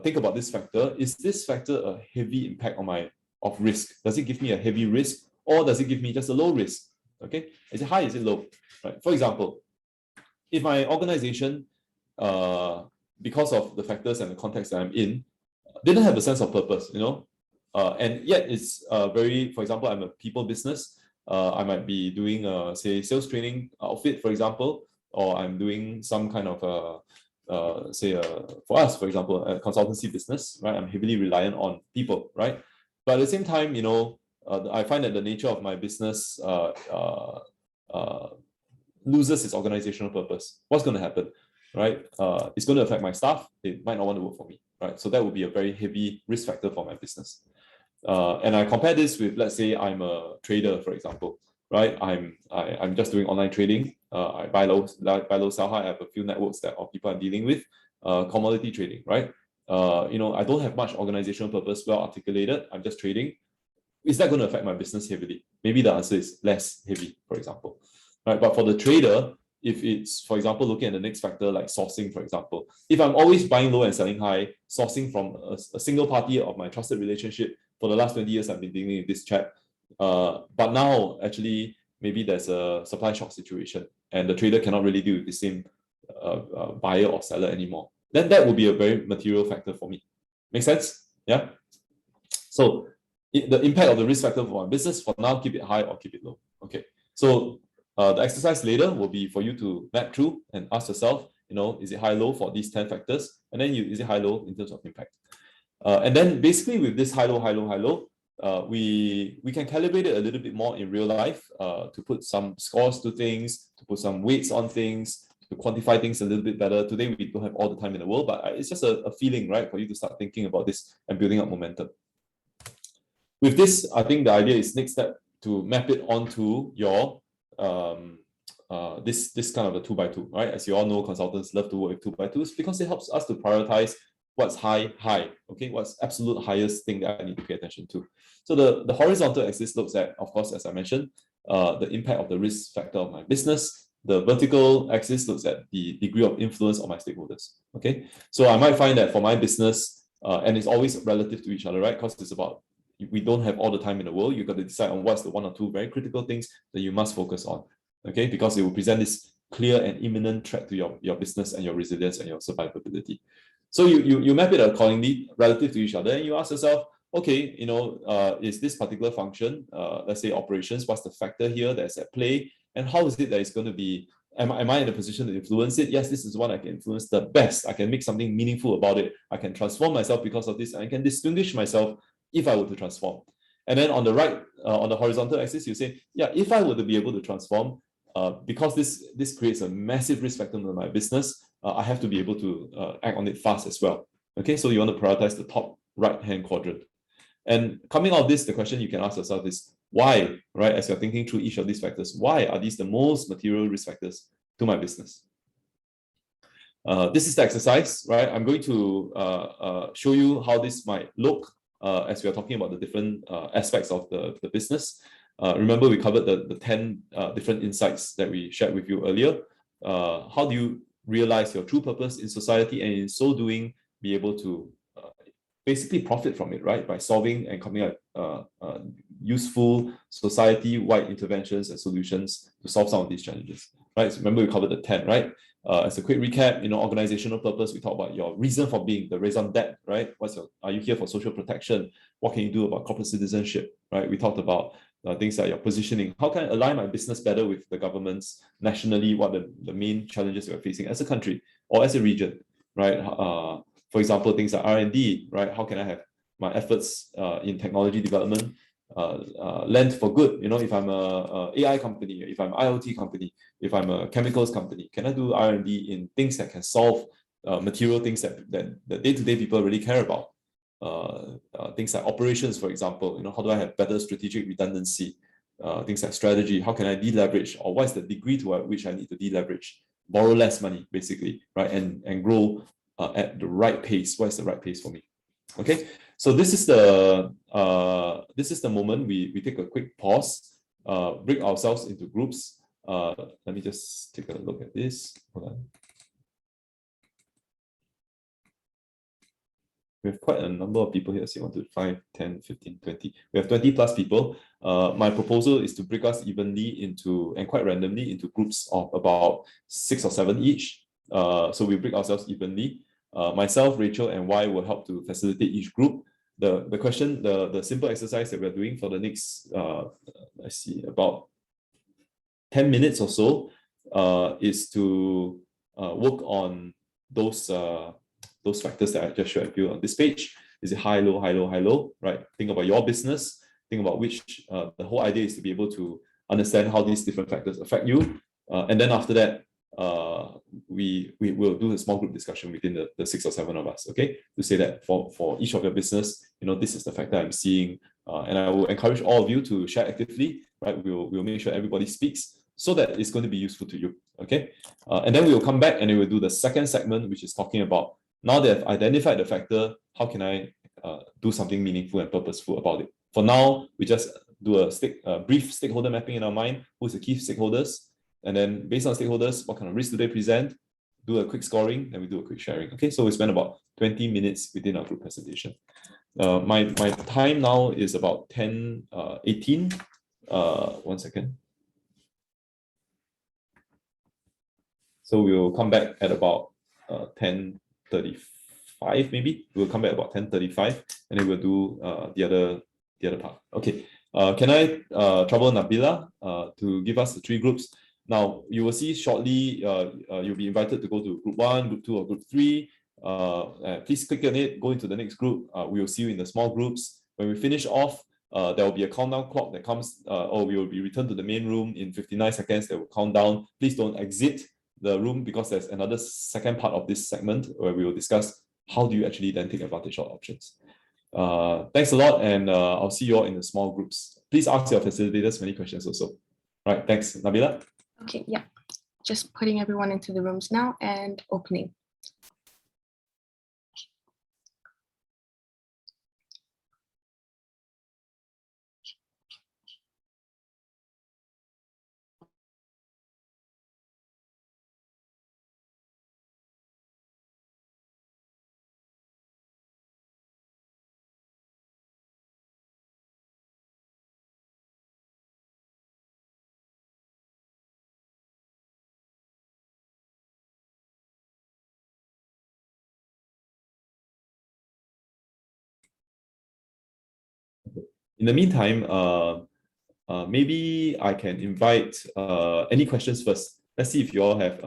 think about this factor, is this factor a heavy impact on of risk? Does it give me a heavy risk, or does it give me just a low risk? Okay, is it high? Is it low? Right. For example, if my organization, because of the factors and the context that I'm in, didn't have a sense of purpose, and yet it's very, for example, I'm a people business. I might be doing say sales training outfit, for example, or I'm doing some kind of for us, for example, a consultancy business, right? I'm heavily reliant on people, right? But at the same time, I find that the nature of my business loses its organizational purpose. What's going to happen, right? It's going to affect my staff. They might not want to work for me, right? So that would be a very heavy risk factor for my business. And I compare this with, let's say, I'm a trader, for example, right? I'm just doing online trading. I buy low, sell high. I have a few networks of people I'm dealing with. Commodity trading, right? I don't have much organizational purpose well articulated. I'm just trading. Is that going to affect my business heavily? Maybe the answer is less heavy, for example, right? But for the trader, if it's, for example, looking at the next factor like sourcing, for example, if I'm always buying low and selling high, sourcing from a single party of my trusted relationship for the last 20 years, I've been dealing with this chap. But now, actually, maybe there's a supply shock situation and the trader cannot really deal with the same buyer or seller anymore. Then that would be a very material factor for me. Make sense? Yeah. So the impact of the risk factor for my business, for now, keep it high or keep it low. Okay. So the exercise later will be for you to map through and ask yourself, is it high, low for these 10 factors? And then is it high, low in terms of impact? And then basically with this high, low, we can calibrate it a little bit more in real life to put some scores to things, to put some weights on things, to quantify things a little bit better. Today, we don't have all the time in the world, but it's just a feeling, right, for you to start thinking about this and building up momentum. With this, I think the idea is next step to map it onto your this kind of a 2x2, right? As you all know, consultants love to work with 2x2s because it helps us to prioritize what's high, okay? What's absolute highest thing that I need to pay attention to. So the horizontal axis looks at, of course, as I mentioned, the impact of the risk factor of my business. The vertical axis looks at the degree of influence on my stakeholders, okay? So I might find that for my business, and it's always relative to each other, right? Because it's about, we don't have all the time in the world. You've got to decide on what's the one or two very critical things that you must focus on, okay? Because it will present this clear and imminent threat to your business and your resilience and your survivability. So you map it accordingly relative to each other, and you ask yourself, okay, is this particular function, let's say operations, what's the factor here that's at play, and how is it that it's going to be, am I in a position to influence it? Yes, this is one I can influence the best. I can make something meaningful about it. I can transform myself because of this, and I can distinguish myself if I were to transform. And then on the right, on the horizontal axis, you say, yeah, if I were to be able to transform, because this creates a massive risk factor in my business, I have to be able to act on it fast as well. Okay, so you want to prioritize the top right-hand quadrant. And coming out of this, the question you can ask yourself is why, right? As you're thinking through each of these factors, why are these the most material risk factors to my business? This is the exercise, right? I'm going to show you how this might look as we are talking about the different aspects of the business. Remember, we covered the 10 different insights that we shared with you earlier. How do you realize your true purpose in society, and in so doing, be able to basically profit from it, right? By solving and coming up useful society-wide interventions and solutions to solve some of these challenges, right? So remember, we covered the 10, right? As a quick recap, organizational purpose, we talk about your reason for being, the raison d'etre, right? Are you here for social protection? What can you do about corporate citizenship, right? We talked about things like your positioning. How can I align my business better with the governments nationally? What are the main challenges we're facing as a country or as a region, right? For example, things like R&D, right? How can I have my efforts in technology development lent for good? If I'm a AI company, if I'm an IoT company, if I'm a chemicals company, can I do R&D in things that can solve material things that day-to-day people really care about? Things like operations, for example, how do I have better strategic redundancy? Things like strategy, how can I deleverage, or what is the degree to which I need to deleverage? Borrow less money, basically, right? And grow at the right pace. What is the right pace for me? Okay, so this is the moment we take a quick pause, break ourselves into groups. Let me just take a look at this. Hold on. We have quite a number of people here. So 1, 2, 5, 10, 15, 20. We have 20 plus people. My proposal is to break us evenly into, and quite randomly, into groups of about 6 or 7 each. So we break ourselves evenly. Myself, Rachel, and Y will help to facilitate each group. The question, the simple exercise that we're doing for the next, let's see, about 10 minutes or so, is to work on those factors that I just showed you on this page. Is it high, low, high, low, high, low, right? Think about your business. Think about which, the whole idea is to be able to understand how these different factors affect you. And then after that, we will do a small group discussion within the 6 or 7 of us, okay? To say that for each of your business, this is the factor I'm seeing. And I will encourage all of you to share actively, right? We'll make sure everybody speaks so that it's going to be useful to you, okay? And then we will come back and we will do the second segment, which is talking about, now that I've identified the factor, how can I do something meaningful and purposeful about it? For now, we just do a brief stakeholder mapping in our mind. Who's the key stakeholders? And then based on stakeholders, what kind of risk do they present? Do a quick scoring, and we do a quick sharing. Okay, so we spend about 20 minutes within our group presentation. My time now is about 10:18. 1 second. So we'll come back at about 10:35, maybe. We'll come back about 10:35, and then we'll do the other part. Okay. Can I trouble Nabila to give us the 3 groups? Now, you will see shortly, you'll be invited to go to group 1, group 2, or group 3. Please click on it, go into the next group. We will see you in the small groups. When we finish off, there will be a countdown clock that comes, or we will be returned to the main room in 59 seconds that will count down. Please don't exit the room, because there's another second part of this segment where we will discuss how do you actually then take advantage of options. Thanks a lot, and I'll see you all in the small groups. Please ask your facilitators many questions also. All right, thanks. Nabila? Okay, yeah. Just putting everyone into the rooms now and opening. In the meantime, maybe I can invite any questions first. Let's see if you all have,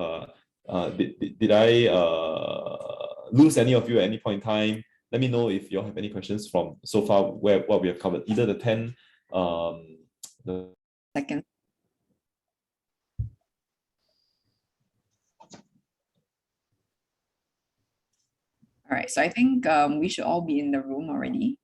did I lose any of you at any point in time? Let me know if you all have any questions from so far what we have covered, either the 10, the second. All right, so I think we should all be in the room already.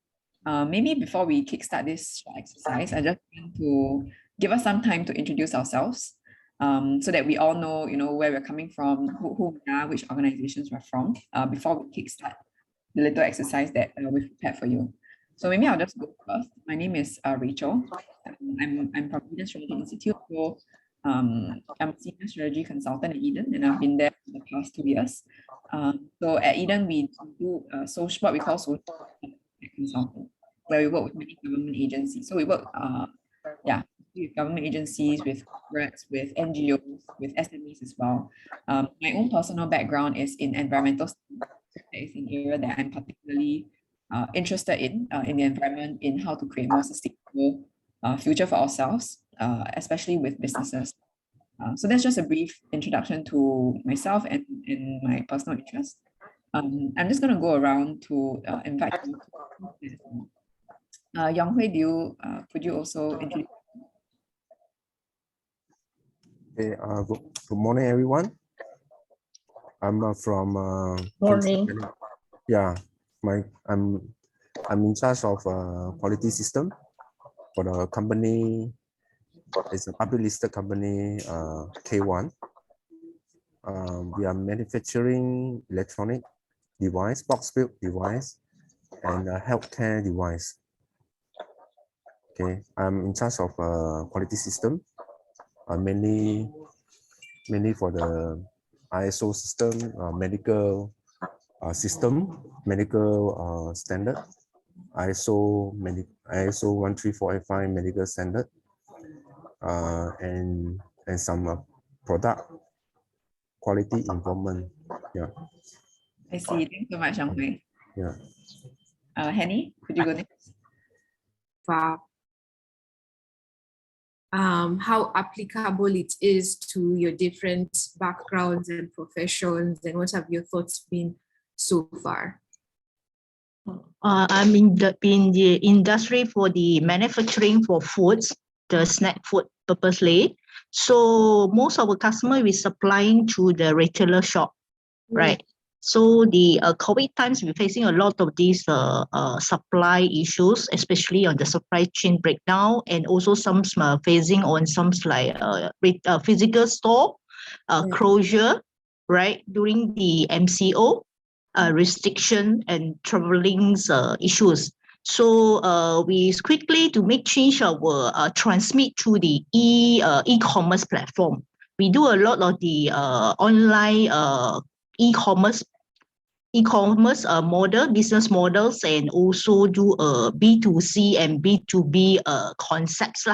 Maybe before we kickstart this exercise, I just want to give us some time to introduce ourselves, so that we all know, where we're coming from, who we are, which organizations we're from, before we kickstart the little exercise that we've prepared for you. So maybe I'll just go first. My name is Rachel. I'm from Eden Strategy Institute. So I'm a senior strategy consultant at Eden, and I've been there for the past 2 years. So at Eden, we do what we call social consulting, where we work with many government agencies. So we work, with government agencies, with corporates, with NGOs, with SMEs as well. My own personal background is in environmental studies. That is an area that I'm particularly interested in the environment, in how to create more sustainable future for ourselves, especially with businesses. So that's just a brief introduction to myself and my personal interest. I'm just going to go around to invite you to Yong Hui, could you also introduce? Okay, good morning, everyone. I'm from Morning. Yeah, I'm in charge of quality system for the company. It's a public listed company, K1. We are manufacturing electronic device, box build device, and a healthcare device. Okay, I'm in charge of quality system, mainly for the ISO system, medical system, medical standard, ISO 13485 medical standard, and some product quality involvement. Yeah. I see. Thanks so much, Yong Hui. Yeah. Henny, could you go next? Wow. How applicable it is to your different backgrounds and professions, and what have your thoughts been so far? I'm in the industry for the manufacturing for foods, the snack food purposely. So most of our customer is supplying to the retailer shop, right? So the COVID times, we're facing a lot of these supply issues, especially on the supply chain breakdown, and also some facing on some like physical store closure, right, during the MCO restriction and traveling issues. So we quickly to make change our transmit to the e-commerce platform. We do a lot of the online e-commerce model, business models, and also do B2C and B2B concepts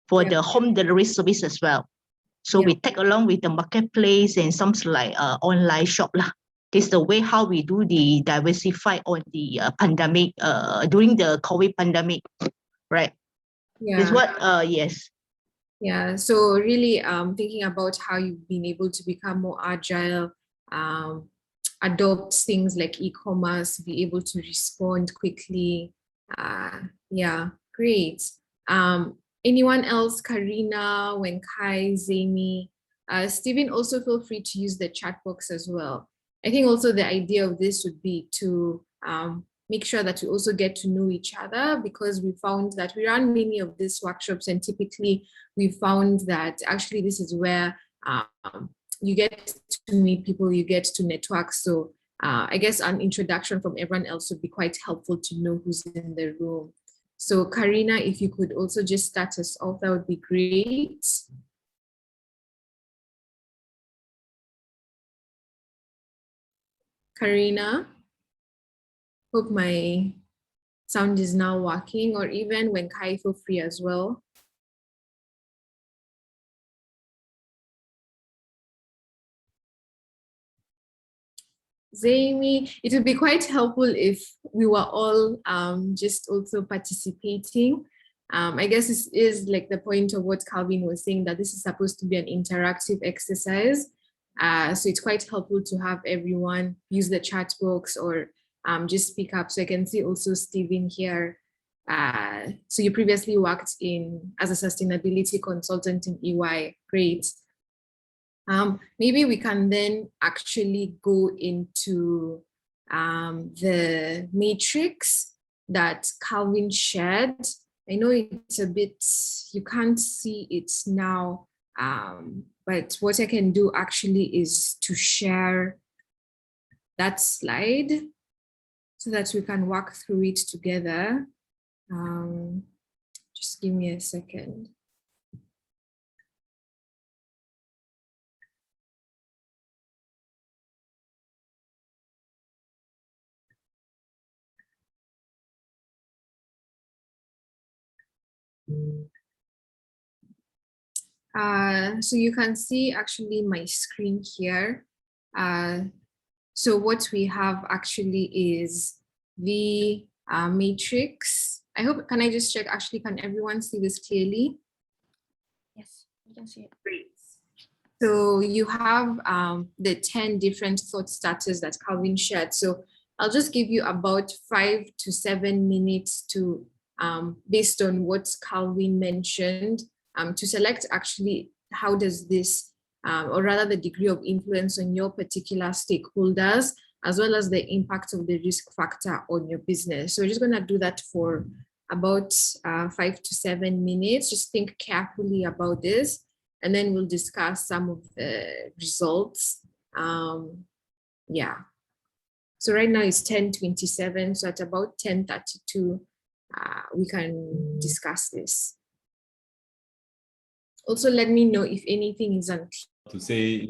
for the home delivery service as well. So we tag along with the marketplace and some like online shop . This is the way how we do the diversify on the pandemic during the COVID pandemic, right? Yeah. Is what yes. Yeah. So really thinking about how you've been able to become more agile, adopt things like e-commerce, be able to respond quickly. Yeah, great. Anyone else? Karina, Wenkai, Zami, Stephen, also feel free to use the chat box as well. I think also the idea of this would be to make sure that we also get to know each other, because we found that we run many of these workshops, and typically we found that actually this is where you get to meet people, you get to network. So I guess an introduction from everyone else would be quite helpful to know who's in the room. So Karina, if you could also just start us off, that would be great. Karina, hope my sound is now working, or even when Kai, feel free as well. Zami, it would be quite helpful if we were all just also participating. I guess this is like the point of what Calvin was saying, that this is supposed to be an interactive exercise. So it's quite helpful to have everyone use the chat box or just speak up. So I can see also Stephen here. So you previously worked as a sustainability consultant in EY, great. Maybe we can then actually go into the matrix that Calvin shared. I know it's a bit, you can't see it now, but what I can do actually is to share that slide so that we can walk through it together. Just give me a second. So you can see actually my screen here. So what we have actually is the matrix. I hope, can I just check, actually, can everyone see this clearly? Yes, you can see it. Great. So you have the 10 different thought starters that Calvin shared. So I'll just give you about 5 to 7 minutes to, based on what Calvin mentioned, to select actually how does this, or rather the degree of influence on your particular stakeholders, as well as the impact of the risk factor on your business. So we're just going to do that for about 5 to 7 minutes. Just think carefully about this, and then we'll discuss some of the results. Yeah. So right now it's 10:27. So at about 10:32, we can discuss this. Also, let me know if anything is unclear. To say,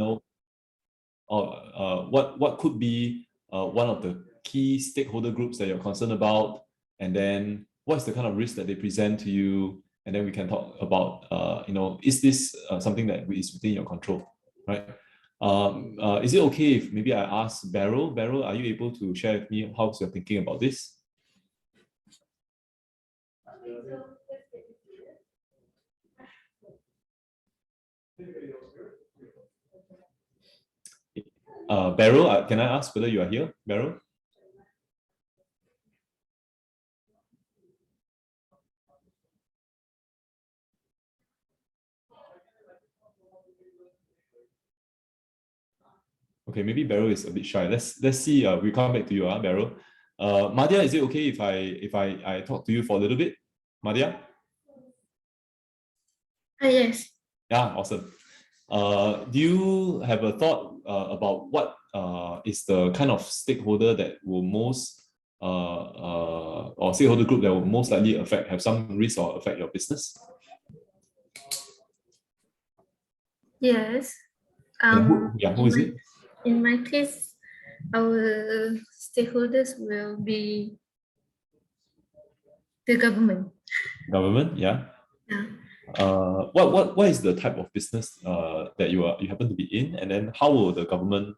what could be one of the key stakeholder groups that you're concerned about, and then what's the kind of risk that they present to you, and then we can talk about, is this something that is within your control, right? Is it okay if maybe I ask Beryl? Beryl, are you able to share with me how you're thinking about this? Beryl, can I ask whether you are here, Beryl? Okay, maybe Beryl is a bit shy. Let's see. We come back to you, Beryl. Madhya, is it okay if I talk to you for a little bit, Madhya? Yes. Yeah, awesome. Do you have a thought about what is the kind of stakeholder that will most or stakeholder group that will most likely have some risk or affect your business? Yes. Who is it? In my case, our stakeholders will be the government. Government, yeah. Yeah. What is the type of business that you happen to be in, and then how will the government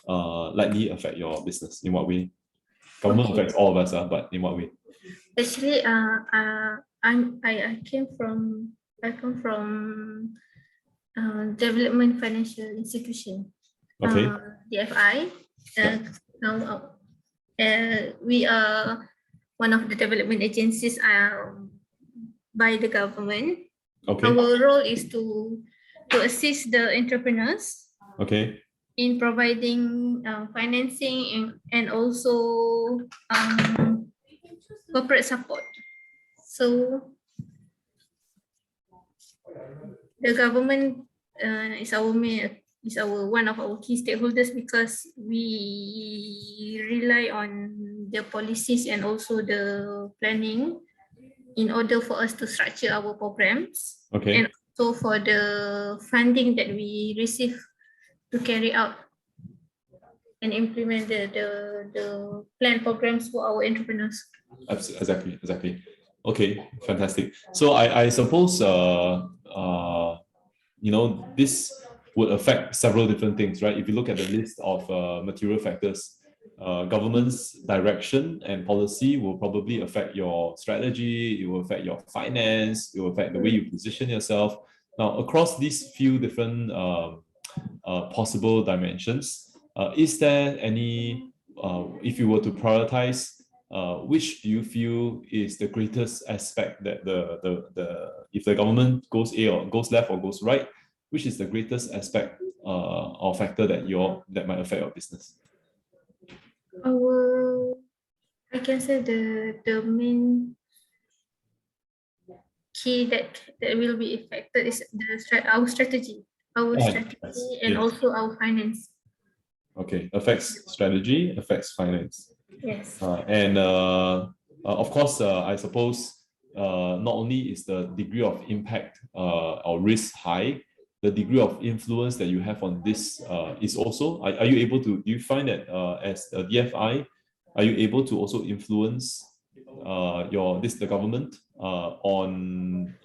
likely affect your business? In what way? Government affects all of us, but in what way? Actually, I come from Development Financial Institution. Okay. DFI. Now, we are one of the development agencies by the government. Okay. Our role is to assist the entrepreneurs. Okay. In providing financing and also corporate support. So the government is one of our key stakeholders, because we rely on the policies and also the planning in order for us to structure our programs. Okay. And also for the funding that we receive to carry out and implement the planned programs for our entrepreneurs. Exactly. Okay, fantastic. So I suppose this would affect several different things, right? If you look at the list of material factors, government's direction and policy will probably affect your strategy, it will affect your finance, it will affect the way you position yourself. Now, across these few different possible dimensions, is there any, if you were to prioritize, which do you feel is the greatest aspect that if the government goes A or goes left or goes right, which is the greatest aspect or factor that might affect your business? I can say the main key that will be affected is our strategy, and Yes. also our finance. Okay, affects strategy, affects finance. Yes. Of course, I suppose not only is the degree of impact or risk high, the degree of influence that you have on this is also. Are you able to? Do you find that as a DFI, are you able to also influence the government on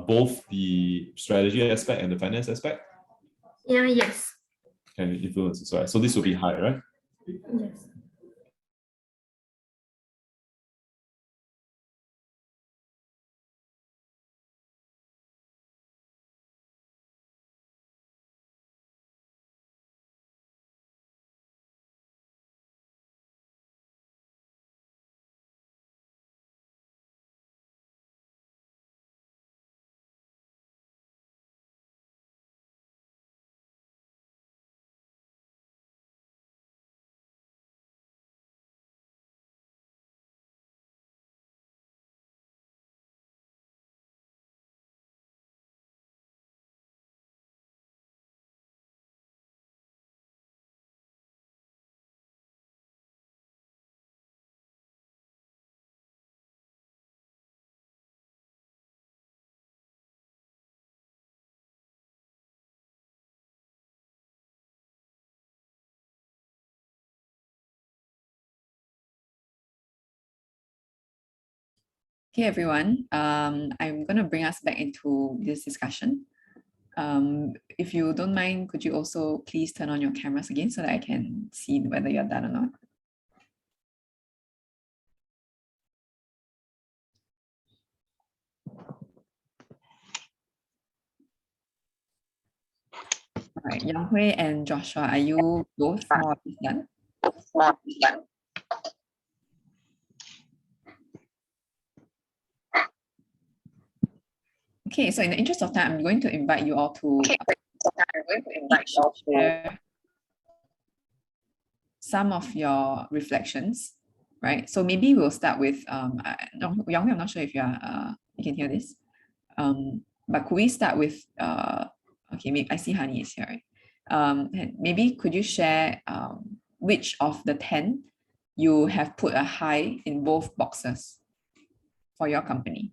both the strategy aspect and the finance aspect? Yeah. Yes. Can influence as well. So this will be high, right? Yes. Okay, everyone. I'm going to bring us back into this discussion. If you don't mind, could you also please turn on your cameras again so that I can see whether you're done or not? All right, Yang Hui and Joshua, are you both more done? Okay, so in the interest of time, I'm going to invite you all to share some of your reflections, right? So maybe we'll start with Yang Hui, I'm not sure if you can hear this, but could we start with okay, maybe I see Hani is here, right? Maybe could you share which of the 10 you have put a high in both boxes for your company?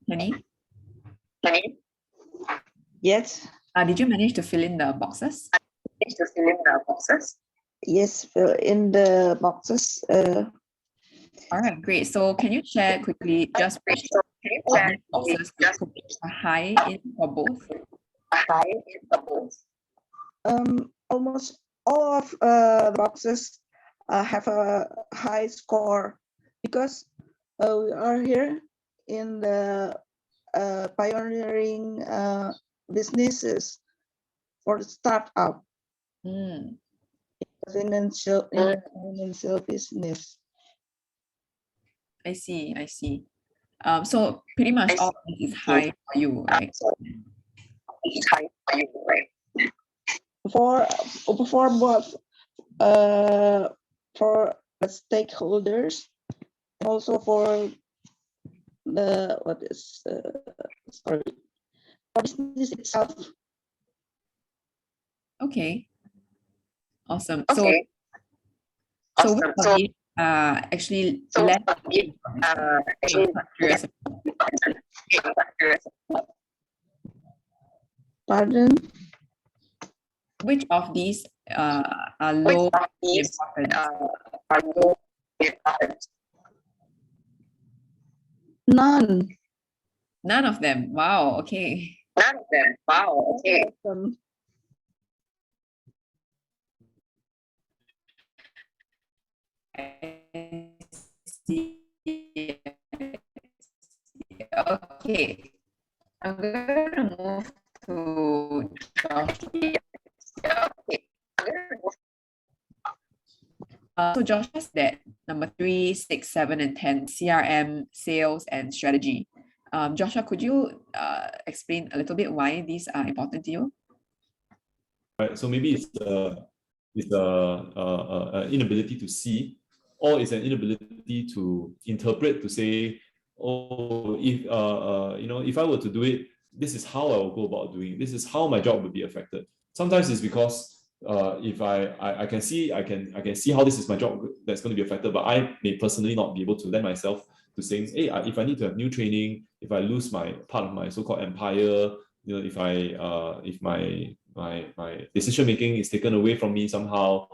Hani? Yes. Did you manage to fill in the boxes? Yes, fill in the boxes. All right, great. So can you share quickly just which of these boxes you put a high in for both? Almost all of the boxes have a high score because we are here in the pioneering businesses for the startup. Financial business. I see. So pretty much all of this is high for you, right? For both for the stakeholders, also for the for business itself. Okay. Awesome. So which of these actually less curious. Pardon? Which of these are low importance? None. None of them. Wow. Okay. I see. Okay. I'm going to move to Josh. Josh said that number 3, 6, 7, and 10, CRM, sales, and strategy. Joshua, could you explain a little bit why these are important to you? Right. So maybe it's inability to see, or it's an inability to interpret, to say, oh, if if I were to do it, this is how I will go about doing it. This is how my job would be affected. Sometimes it's because if I can see how this is my job that's going to be affected, but I may personally not be able to lend myself to saying, hey, if I need to have new training, if I lose my part of my so-called empire, if my decision making is taken away from me somehow,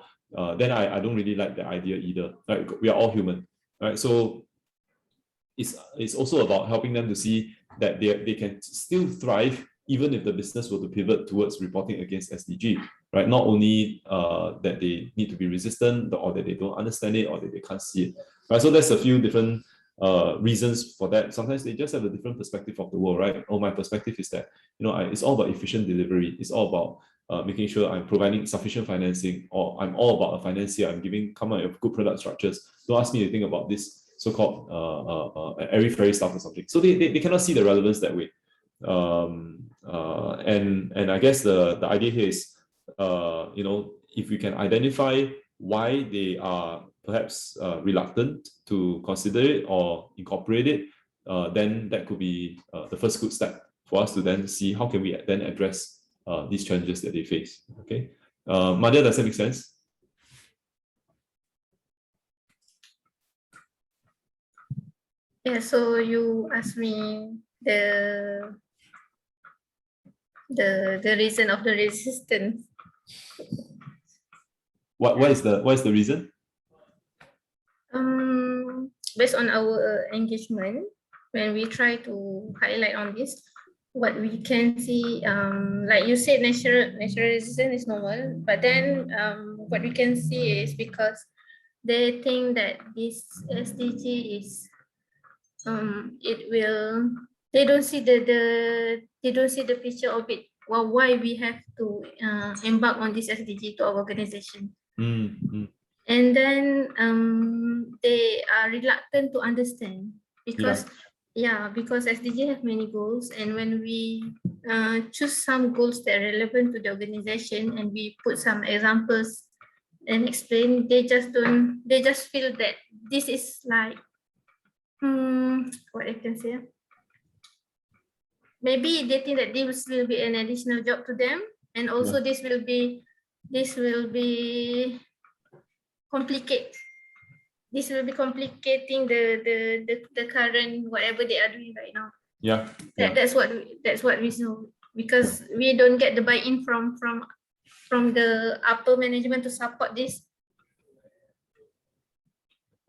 then I don't really like the idea either. Right? We are all human, right? So it's also about helping them to see that they can still thrive even if the business were to pivot towards reporting against SDG, right? Not only that they need to be resistant, or that they don't understand it, or that they can't see it, right? So there's a few different reasons for that. Sometimes they just have a different perspective of the world, right? Oh, my perspective is that, it's all about efficient delivery. It's all about making sure I'm providing sufficient financing, or I'm all about a financier. I'm come up with good product structures. Don't ask me to think about this so-called airy-fairy stuff or something. So they cannot see the relevance that way. And I guess the idea here is, if we can identify why they are perhaps reluctant to consider it or incorporate it, then that could be the first good step for us to then see how can we then address these challenges that they face. Okay, Madhya, does that make sense? Yeah, so you asked me the reason of the resistance. What is the reason? Based on our engagement, when we try to highlight on this, what we can see, like you said, natural resistance is normal, but then what we can see is because they think that this SDG is they don't see the picture of it. Well, why we have to embark on this SDG to our organization. And then they are reluctant to understand because because SDG have many goals, and when we choose some goals that are relevant to the organization and we put some examples and explain, they just feel that this is like what I can say. Maybe they think that this will be an additional job to them, and also this will be complicating the current whatever they are doing right now. That's what we know, because we don't get the buy-in from the upper management to support this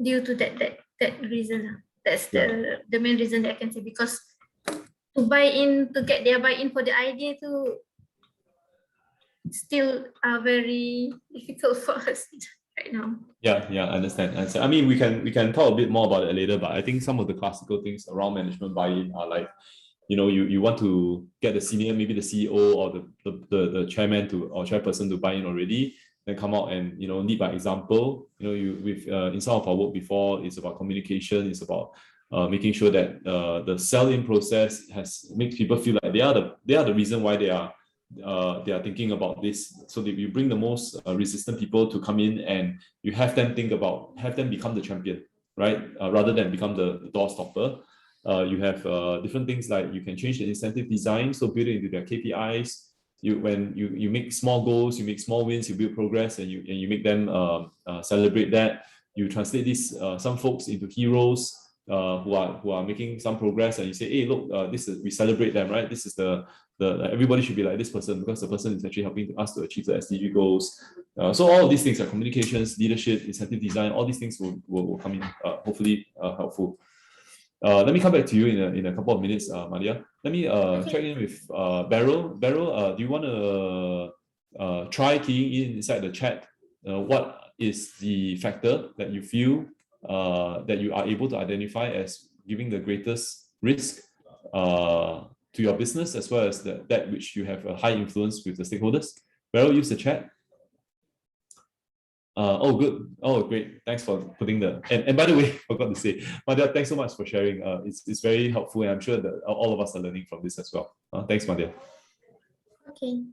due to that reason. That's the main reason that I can say, because to get their buy-in for the idea to still are very difficult for us right now. I understand. I mean, we can talk a bit more about it later, but I think some of the classical things around management buy-in are like, you want to get the senior, maybe the CEO or the chairman or chairperson to buy in already, then come out and lead by example. In some of our work before, it's about communication, it's about making sure that the sell-in process makes people feel like they are the reason why they are thinking about this, so that you bring the most resistant people to come in and you have them become the champion, right? Rather than become the door stopper. You have different things like you can change the incentive design, so build it into their KPIs. When you make small goals, you make small wins, you build progress, and you make them celebrate that. You translate some folks into heroes who are making some progress, and you say, hey, look, we celebrate them, right? This is everybody should be like this person, because the person is actually helping us to achieve the SDG goals. So all of these things, like communications, leadership, incentive design, all these things will come in hopefully helpful. Let me come back to you in a couple of minutes, Madhya. Let me check in with Beryl. Beryl, do you want to try keying in inside the chat? What is the factor that you feel that you are able to identify as giving the greatest risk to your business, as well as that which you have a high influence with the stakeholders? Beryl, use the chat. Oh, good. Oh, great. Thanks for putting and by the way, forgot to say, Madhya, thanks so much for sharing. It's very helpful, and I'm sure that all of us are learning from this as well. Thanks, Madhya. Okay.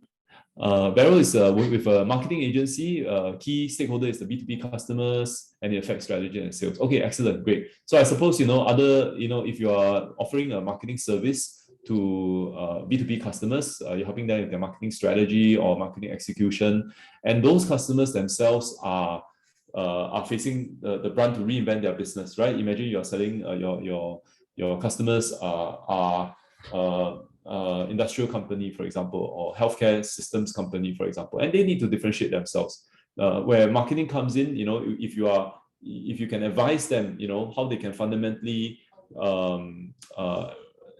Beryl is with a marketing agency. Key stakeholder is the B2B customers, and it affects strategy and sales. Okay, excellent, great. So I suppose if you are offering a marketing service to B2B customers, you're helping them with their marketing strategy or marketing execution, and those customers themselves are facing the brunt to reinvent their business, right? Imagine you're selling your customers are industrial company, for example, or healthcare systems company, for example, and they need to differentiate themselves. Where marketing comes in, if you can advise them, how they can fundamentally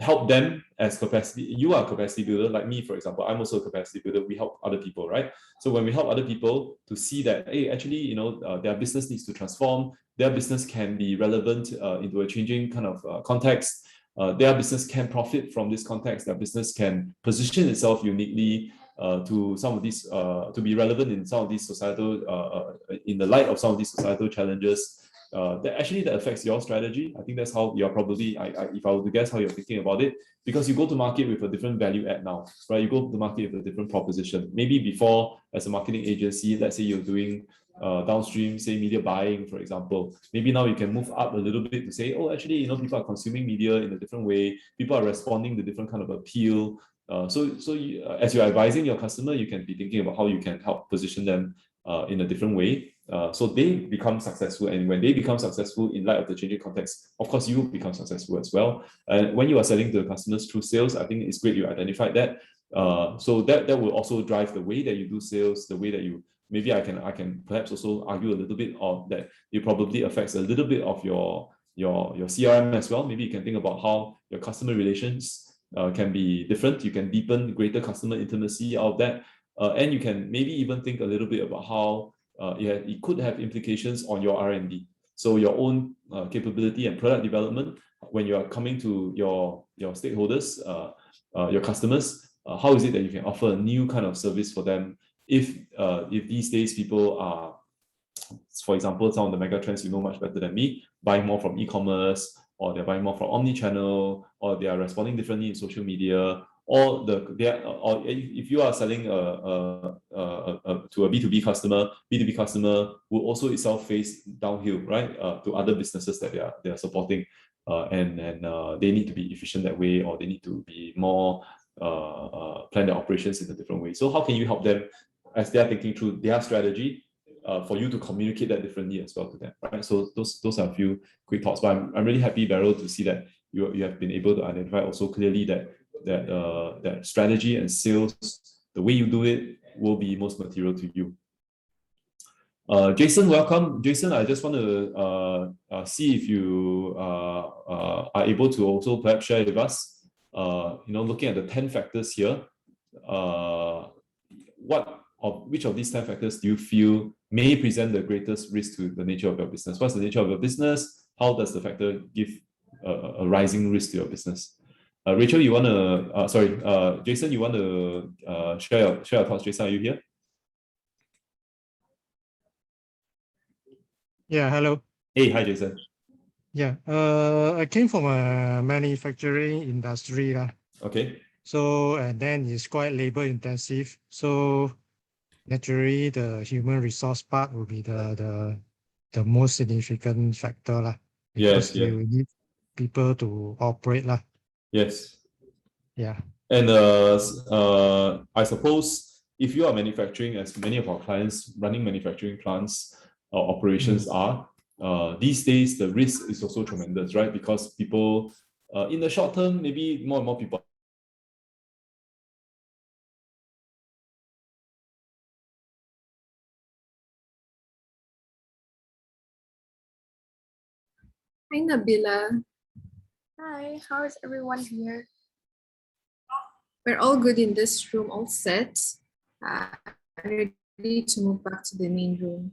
help them as capacity. You are a capacity builder, like me, for example. I'm also a capacity builder. We help other people, right? So when we help other people to see that, hey, actually, their business needs to transform. Their business can be relevant into a changing kind of context. Their business can profit from this context. Their business can position itself uniquely to some of these, to be relevant in some of these societal, in the light of some of these societal challenges. That affects your strategy. I think that's how you're probably, if I were to guess how you're thinking about it, because you go to market with a different value add now, right? You go to market with a different proposition. Maybe before, as a marketing agency, let's say you're doing downstream, say media buying, for example. Maybe now you can move up a little bit to say, oh, actually, people are consuming media in a different way. People are responding to different kind of appeal. So as you're advising your customer, you can be thinking about how you can help position them in a different way. So they become successful, and when they become successful in light of the changing context, of course you become successful as well. And when you are selling to the customers through sales, I think it's great you identified that. So that will also drive the way that you do sales, the way that you, maybe I can perhaps also argue a little bit of that. It probably affects a little bit of your CRM as well. Maybe you can think about how your customer relations can be different. You can deepen greater customer intimacy out of that, and you can maybe even think a little bit about how it could have implications on your R&D. So your own capability and product development, when you are coming to your stakeholders, your customers, how is it that you can offer a new kind of service for them? If these days people are, for example, some of the mega trends you know much better than me, buying more from e-commerce, or they're buying more from omni-channel, or they are responding differently in social media, or if you are selling to a B2B customer will also itself face downhill, right? To other businesses that they are supporting, and they need to be efficient that way, or they need to be more plan their operations in a different way. So how can you help them as they are thinking through their strategy, for you to communicate that differently as well to them, right? So those are a few quick thoughts, but I'm really happy, Beryl, to see that you have been able to identify also clearly that strategy and sales, the way you do it, will be most material to you. Jason, welcome. Jason, I just want to see if you are able to also perhaps share with us, looking at the 10 factors here, which of these 10 factors do you feel may present the greatest risk to the nature of your business? What's the nature of your business? How does the factor give a rising risk to your business? Rachel, you want to, Jason, you want to share your thoughts? Jason, are you here? Yeah, hello. Hey, hi, Jason. Yeah, I came from a manufacturing industry. Okay. So, and then it's quite labor intensive. So naturally, the human resource part will be the most significant factor. Yes, yeah. You need people to operate. Yes. Yeah. And I suppose if you are manufacturing, as many of our clients running manufacturing plants or operations are, these days the risk is also tremendous, right? Because people, in the short term, maybe more and more people. Hi, Nabila. Hi, how is everyone here? We're all good in this room, all set. Ready to move back to the main room.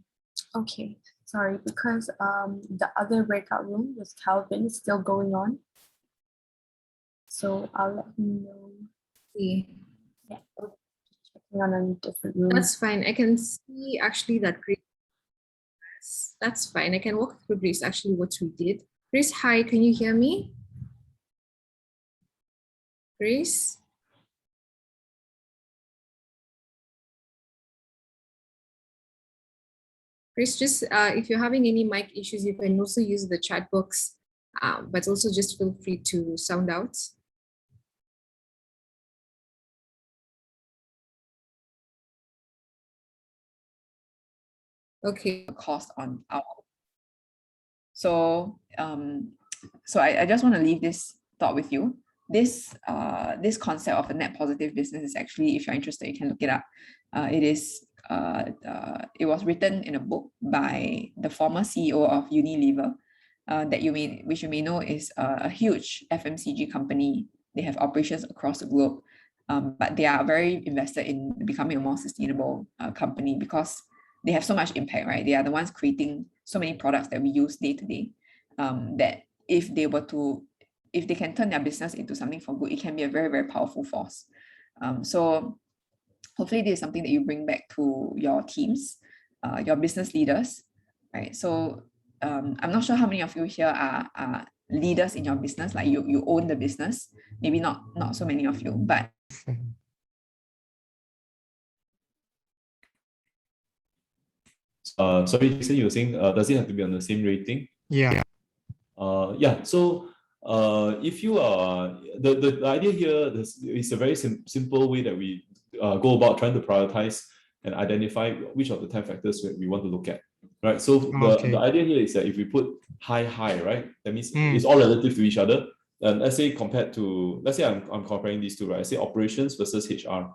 Okay, sorry, because the other breakout room with Calvin is still going on. So I'll let him know. Yeah, checking on a different room. That's fine. I can see actually that great That's fine. I can walk through Grace actually what we did. Grace, hi, can you hear me? Grace? Grace, just if you're having any mic issues, you can also use the chat box, but also just feel free to sound out. Okay. Cost on our. So I just want to leave this thought with you. This concept of a net positive business is actually, if you're interested, you can look it up. It was written in a book by the former CEO of Unilever, which you may know is a huge FMCG company. They have operations across the globe, but they are very invested in becoming a more sustainable company because they have so much impact, right? They are the ones creating so many products that we use day to day, that if they can turn their business into something for good, it can be a very, very powerful force. So hopefully this is something that you bring back to your teams, your business leaders, right? So I'm not sure how many of you here are leaders in your business, like you own the business, maybe not so many of you, but sorry, Jason, you were saying, does it have to be on the same rating? Yeah. Yeah. So if you are the idea here is a very simple way that we go about trying to prioritize and identify which of the 10 factors we want to look at, right? So the idea here is that if we put high, right, that means it's all relative to each other. And let's say I'm comparing these two, right? I say operations versus HR.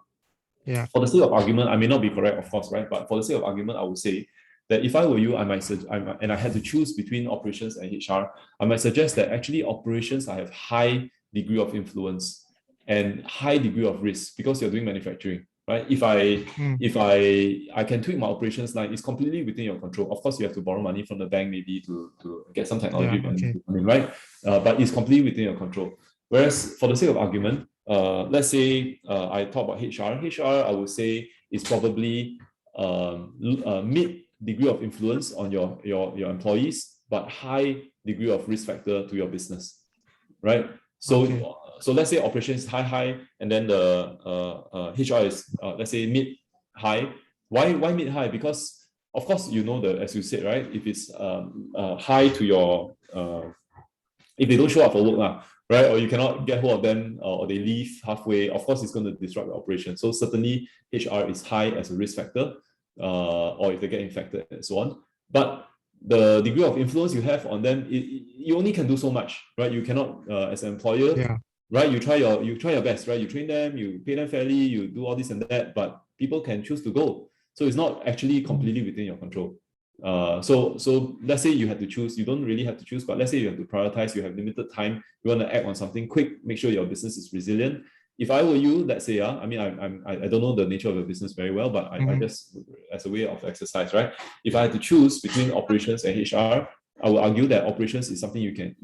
Yeah. For the sake of argument, I may not be correct, of course, right? But for the sake of argument, I would say that if I were you, and I had to choose between operations and HR, I might suggest that actually operations I have high degree of influence and high degree of risk because you're doing manufacturing, right? If I can tweak my operations line, it's completely within your control. Of course, you have to borrow money from the bank maybe to get some technology, right? But it's completely within your control. Whereas for the sake of argument, let's say I talk about HR. HR, I would say, is probably mid degree of influence on your employees, but high degree of risk factor to your business, right? So so let's say operations high, and then the HR is let's say mid high. Why mid high? Because of course as you said, right? If it's high to your if they don't show up for work, right, or you cannot get hold of them, or they leave halfway, of course it's going to disrupt the operation. So certainly HR is high as a risk factor, or if they get infected and so on. But the degree of influence you have on them, you only can do so much, right? You cannot, as an employer, right? You try your best, right? You train them, you pay them fairly, you do all this and that, but people can choose to go. So it's not actually completely within your control. So let's say you have to choose. You don't really have to choose, but let's say you have to prioritize. You have limited time. You want to act on something quick. Make sure your business is resilient. If I were you, let's say, I mean, I don't know the nature of your business very well, but I just, as a way of exercise, right? If I had to choose between operations and HR, I would argue that operations is something you can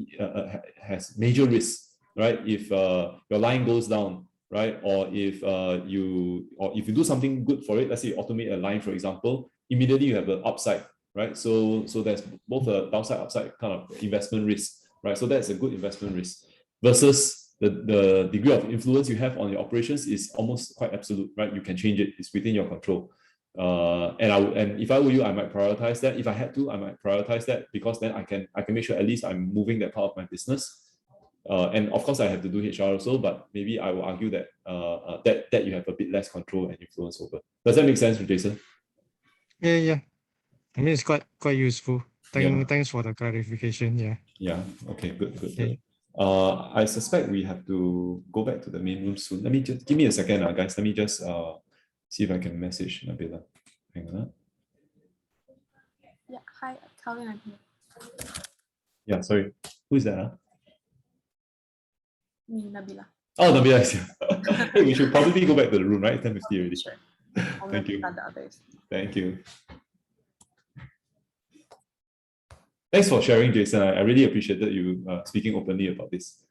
has major risks, right? If your line goes down, right, or if you do something good for it, let's say you automate a line, for example, immediately you have an upside. Right, so there's both a downside, upside kind of investment risk, right? So that's a good investment risk versus the degree of influence you have on your operations is almost quite absolute, right? You can change it; it's within your control. And if I were you, I might prioritize that. If I had to, I might prioritize that because then I can make sure at least I'm moving that part of my business. And of course, I have to do HR also, but maybe I will argue that that you have a bit less control and influence over. Does that make sense, Jason? Yeah. I mean, it's quite useful. Thanks for the clarification. Yeah. Okay. Good. I suspect we have to go back to the main room soon. Let me just give me a second, guys. Let me just see if I can message Nabila. Hang on. Yeah. Hi, Calvin. I'm here. Yeah. Sorry. Who is that? Me, Nabila. Oh, Nabila is here. Hey, we should probably go back to the room, right? 10:50 already. Sure. Thank you. The others. Thank you. Thanks for sharing, Jason. I really appreciated you speaking openly about this.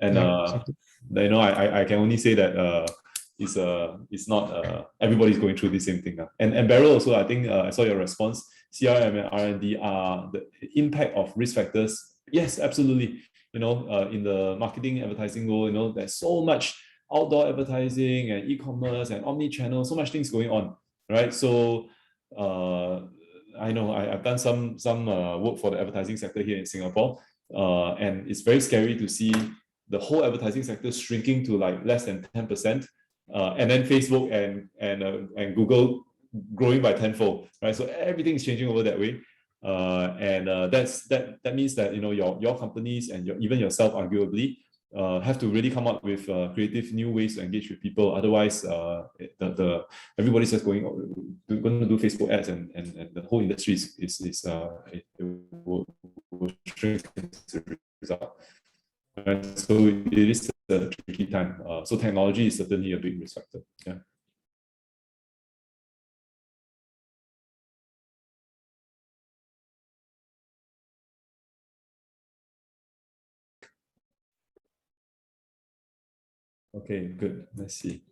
And I can only say that it's not everybody's going through the same thing. And Beryl also, I think I saw your response CRM and R&D are the impact of risk factors. Yes, absolutely. In the marketing advertising world, there's so much outdoor advertising and e-commerce and omni-channel, so much things going on, right? So I know I've done some work for the advertising sector here in Singapore, and it's very scary to see the whole advertising sector shrinking to like less than 10%, and then Facebook and Google growing by tenfold, right? So everything is changing over that way, and that means that your companies and even yourself, arguably, have to really come up with creative new ways to engage with people. Otherwise, everybody's just going to do Facebook ads, and the whole industry will shrink as a result. Right? So it is a tricky time. So technology is certainly a big risk factor. Yeah. Okay, good. Let's see.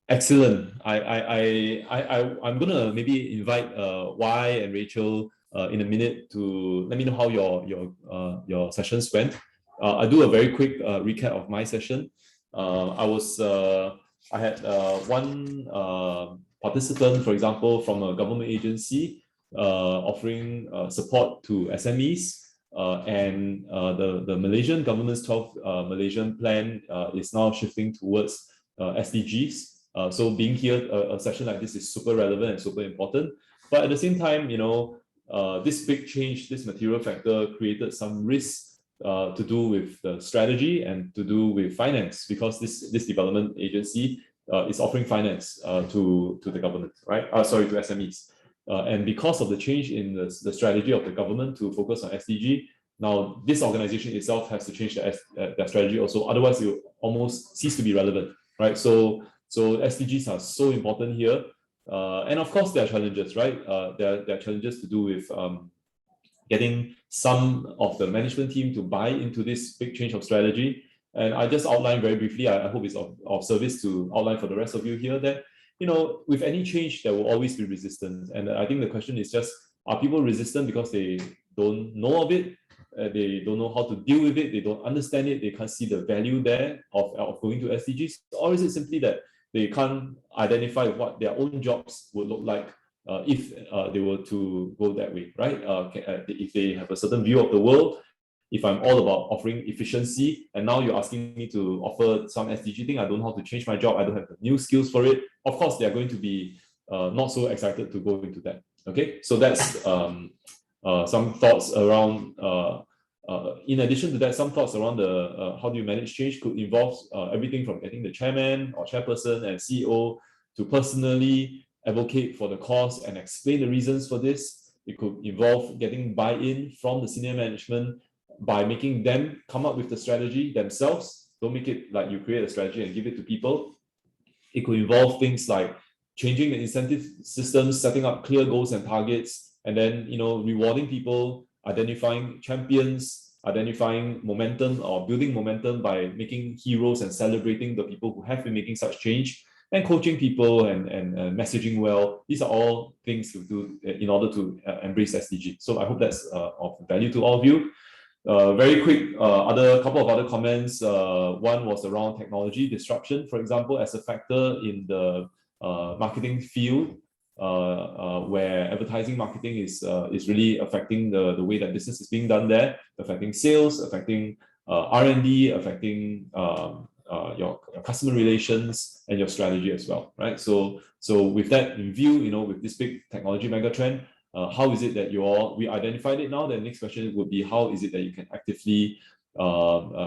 Excellent. I'm gonna maybe invite Y and Rachel in a minute to let me know how your sessions went. I'll do a very quick recap of my session. I had one participant, for example, from a government agency offering support to SMEs. And the Malaysian government's 12th Malaysian plan is now shifting towards SDGs. So being here, a session like this is super relevant and super important. But at the same time, this big change, this material factor created some risks to do with the strategy and to do with finance, because this development agency is offering finance to the government, right? Sorry, to SMEs. And because of the change in the strategy of the government to focus on SDG, now this organization itself has to change their strategy also. Otherwise, it will almost cease to be relevant, right? So SDGs are so important here. And of course, there are challenges, right? There are challenges to do with getting some of the management team to buy into this big change of strategy. And I just outlined very briefly, I hope it's of service to outline for the rest of you here that with any change, there will always be resistance. And I think the question is just, are people resistant because they don't know of it? They don't know how to deal with it. They don't understand it. They can't see the value there of going to SDGs. Or is it simply that they can't identify what their own jobs would look like if they were to go that way, right? If they have a certain view of the world, if I'm all about offering efficiency, and now you're asking me to offer some SDG thing, I don't know how to change my job, I don't have the new skills for it, of course, they're going to be not so excited to go into that. Okay, so that's some thoughts around, in addition to that, some thoughts around the how do you manage change could involve everything from getting the chairman or chairperson and CEO to personally advocate for the cause and explain the reasons for this. It could involve getting buy-in from the senior management by making them come up with the strategy themselves. Don't make it like you create a strategy and give it to people. It could involve things like changing the incentive systems, setting up clear goals and targets, and then rewarding people, identifying champions, identifying momentum or building momentum by making heroes and celebrating the people who have been making such change, and coaching people and messaging well. These are all things to do in order to embrace SDG. So I hope that's of value to all of you. Very quick, couple of other comments. One was around technology disruption, for example, as a factor in the marketing field, where advertising marketing is really affecting the way that business is being done there, affecting sales, affecting R&D, affecting your customer relations and your strategy as well, right? So with that in view, with this big technology megatrend, how is it that we identified it now? The next question would be, how is it that you can actively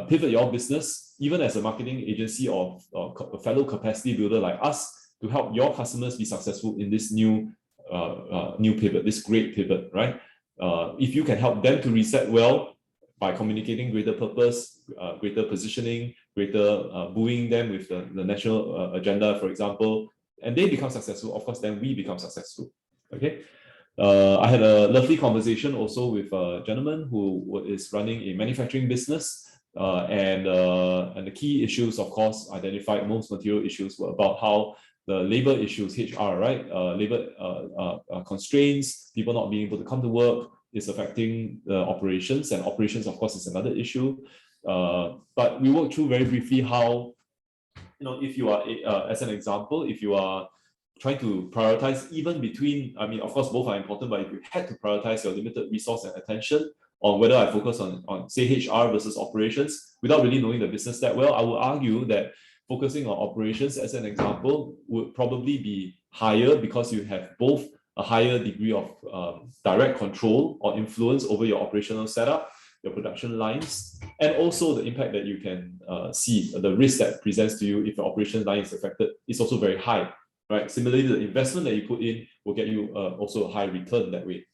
pivot your business, even as a marketing agency or a fellow capacity builder like us, to help your customers be successful in this new pivot, this great pivot, right? If you can help them to reset well by communicating greater purpose, greater positioning, greater buoying them with the national agenda, for example, and they become successful, of course, then we become successful, okay? I had a lovely conversation also with a gentleman who is running a manufacturing business, and the key issues, of course, identified most material issues were about how the labor issues, HR, right? Labor constraints, people not being able to come to work is affecting the operations, and operations, of course, is another issue. But we walked through very briefly how, if you are, as an example, if you are trying to prioritize even between, I mean, of course, both are important, but if you had to prioritize your limited resource and attention on whether I focus on say, HR versus operations, without really knowing the business that well, I would argue that focusing on operations, as an example, would probably be higher because you have both a higher degree of direct control or influence over your operational setup, your production lines, and also the impact that you can see, the risk that presents to you if your operation line is affected is also very high, right? Similarly, the investment that you put in will get you also a high return that way.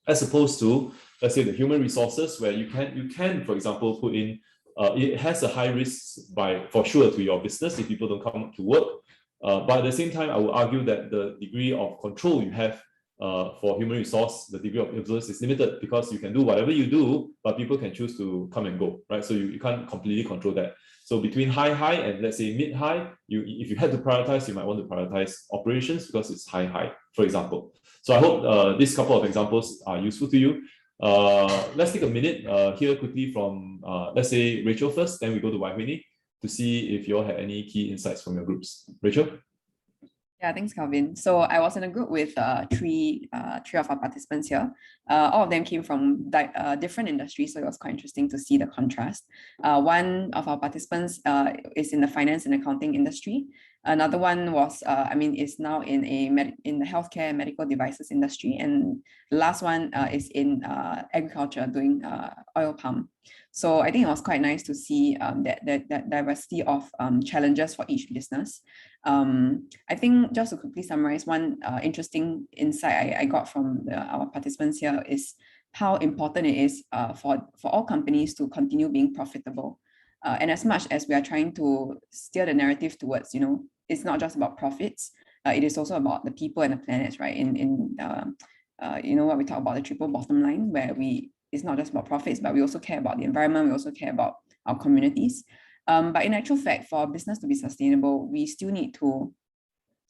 As opposed to, let's say, the human resources, where you can, for example, put in, it has a high risk for sure to your business if people don't come to work. But at the same time, I would argue that the degree of control you have for human resource, the degree of influence is limited because you can do whatever you do, but people can choose to come and go, right? So you can't completely control that. So between high and let's say mid-high, if you had to prioritize, you might want to prioritize operations because it's high, for example. So I hope these couple of examples are useful to you. Let's take a minute here quickly from, let's say, Rachel first, then we go to Waihui to see if you all had any key insights from your groups. Rachel? Yeah, thanks, Calvin. So I was in a group with three of our participants here. All of them came from different industries, so it was quite interesting to see the contrast. One of our participants is in the finance and accounting industry. Another one was, is now in the healthcare and medical devices industry, and the last one is in agriculture, doing oil palm. So I think it was quite nice to see that diversity of challenges for each business. I think just to quickly summarize, one interesting insight I got from our participants here is how important it is for all companies to continue being profitable. And as much as we are trying to steer the narrative towards, it's not just about profits, it is also about the people and the planet, right? In what we talk about, the triple bottom line, where it's not just about profits, but we also care about the environment, we also care about our communities. But in actual fact, for business to be sustainable, we still need to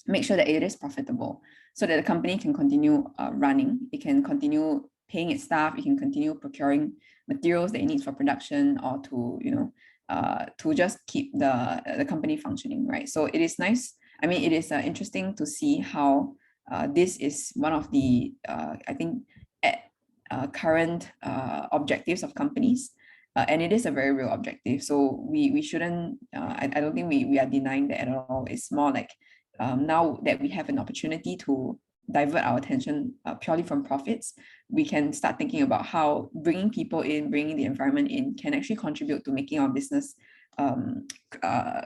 make sure that it is profitable so that the company can continue running, it can continue paying its staff, it can continue procuring materials that it needs for production, or to just keep the company functioning, right? So it is nice. I mean, it is interesting to see how this is one of the, current objectives of companies. And it is a very real objective. So we shouldn't, I don't think we are denying that at all. It's more like now that we have an opportunity to divert our attention purely from profits, we can start thinking about how bringing people in, bringing the environment in can actually contribute to making our business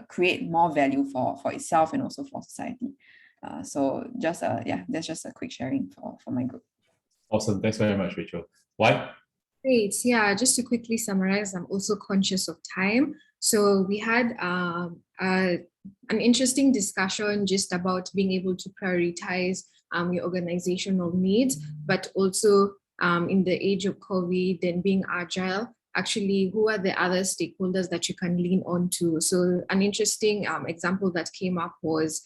create more value for itself and also for society. So just, that's just a quick sharing for my group. Awesome. Thanks very much, Rachel. Why? Great. Yeah, just to quickly summarize, I'm also conscious of time. So we had an interesting discussion just about being able to prioritize your organizational needs, but also in the age of COVID and being agile, actually, who are the other stakeholders that you can lean on to? So an interesting example that came up was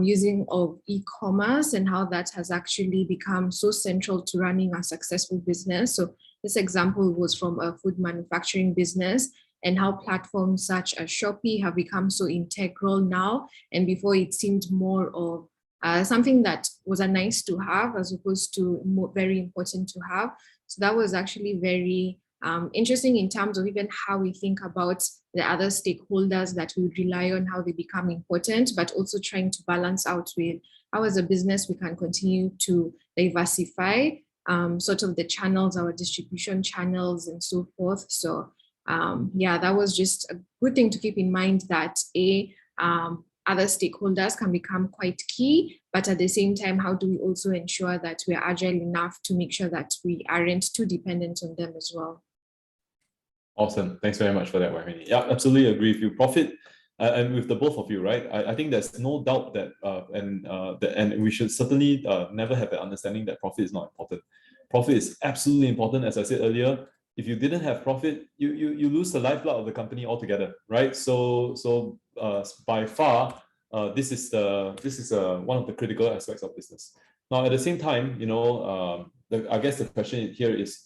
using of e-commerce and how that has actually become so central to running a successful business. So this example was from a food manufacturing business, and how platforms such as Shopee have become so integral now. And before, it seemed more of something that was a nice to have as opposed to very important to have. So that was actually very interesting in terms of even how we think about the other stakeholders that we rely on, how they become important, but also trying to balance out with how as a business we can continue to diversify sort of the channels, our distribution channels and so forth. So that was just a good thing to keep in mind, that other stakeholders can become quite key, but at the same time, how do we also ensure that we are agile enough to make sure that we aren't too dependent on them as well? Awesome. Thanks very much for that, Waihui. Yeah, absolutely agree with you. Profit, and with the both of you, right? I think there's no doubt that, and we should certainly never have the understanding that profit is not important. Profit is absolutely important. As I said earlier, if you didn't have profit, you lose the lifeblood of the company altogether, right? So by far, this is one of the critical aspects of business. Now, at the same time, I guess the question here is,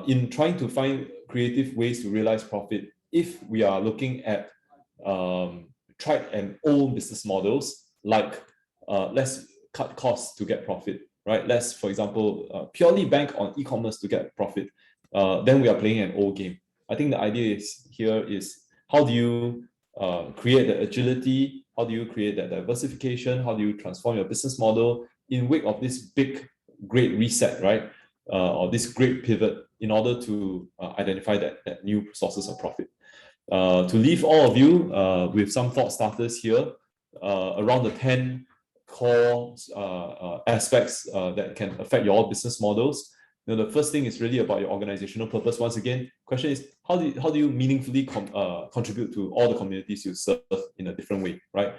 in trying to find creative ways to realize profit, if we are looking at tried and old business models, like let's cut costs to get profit, right? Let's, for example, purely bank on e-commerce to get profit, then we are playing an old game. I think the idea here is how do you create the agility? How do you create that diversification? How do you transform your business model in wake of this big, great reset, right? Or this great pivot in order to identify that new sources of profit. To leave all of you with some thought starters here around the 10 core aspects that can affect your business models. The first thing is really about your organizational purpose. Once again, question is how do you meaningfully contribute to all the communities you serve in a different way, right?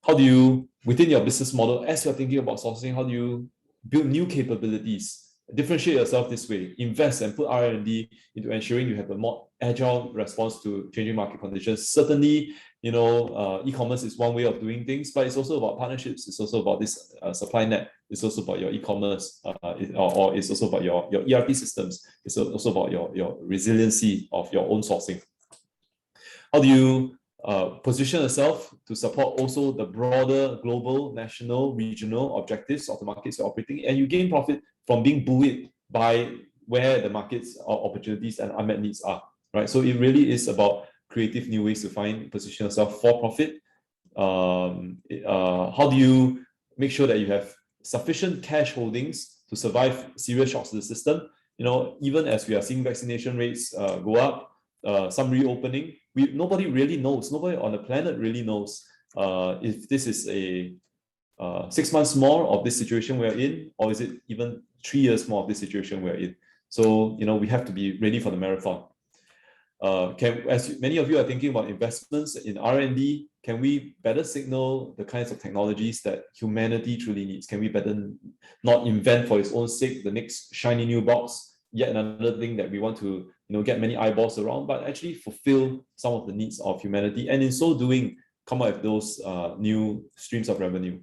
How do you, within your business model, as you're thinking about sourcing, how do you build new capabilities? Differentiate yourself this way, invest and put R&D into ensuring you have a more agile response to changing market conditions. Certainly, e-commerce is one way of doing things, but it's also about partnerships. It's also about this supply net. It's also about your e-commerce, or it's also about your ERP systems. It's also about your resiliency of your own sourcing. How do you position yourself to support also the broader global, national, regional objectives of the markets you're operating, and you gain profit from being buoyed by where the markets or opportunities and unmet needs are, right? So it really is about creative new ways to position yourself for profit. How do you make sure that you have sufficient cash holdings to survive serious shocks to the system? Even as we are seeing vaccination rates go up, some reopening, nobody really knows. Nobody on the planet really knows if this is a 6 months more of this situation we're in, or is it even 3 years more of this situation we're in? So, we have to be ready for the marathon. As many of you are thinking about investments in R&D, can we better signal the kinds of technologies that humanity truly needs? Can we better not invent for its own sake the next shiny new box, yet another thing that we want to get many eyeballs around, but actually fulfill some of the needs of humanity, and in so doing, come up with those new streams of revenue.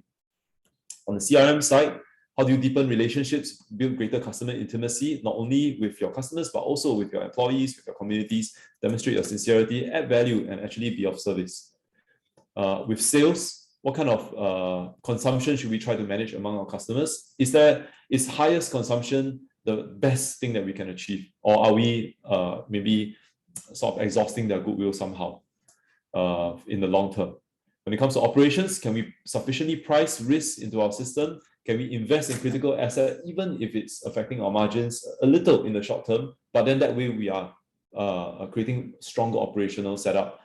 On the CRM side, how do you deepen relationships, build greater customer intimacy, not only with your customers, but also with your employees, with your communities, demonstrate your sincerity, add value, and actually be of service. With sales, what kind of consumption should we try to manage among our customers? Is highest consumption the best thing that we can achieve? Or are we maybe sort of exhausting their goodwill somehow in the long term? When it comes to operations, can we sufficiently price risks into our system? Can we invest in critical assets, even if it's affecting our margins a little in the short term? But then that way we are creating stronger operational setup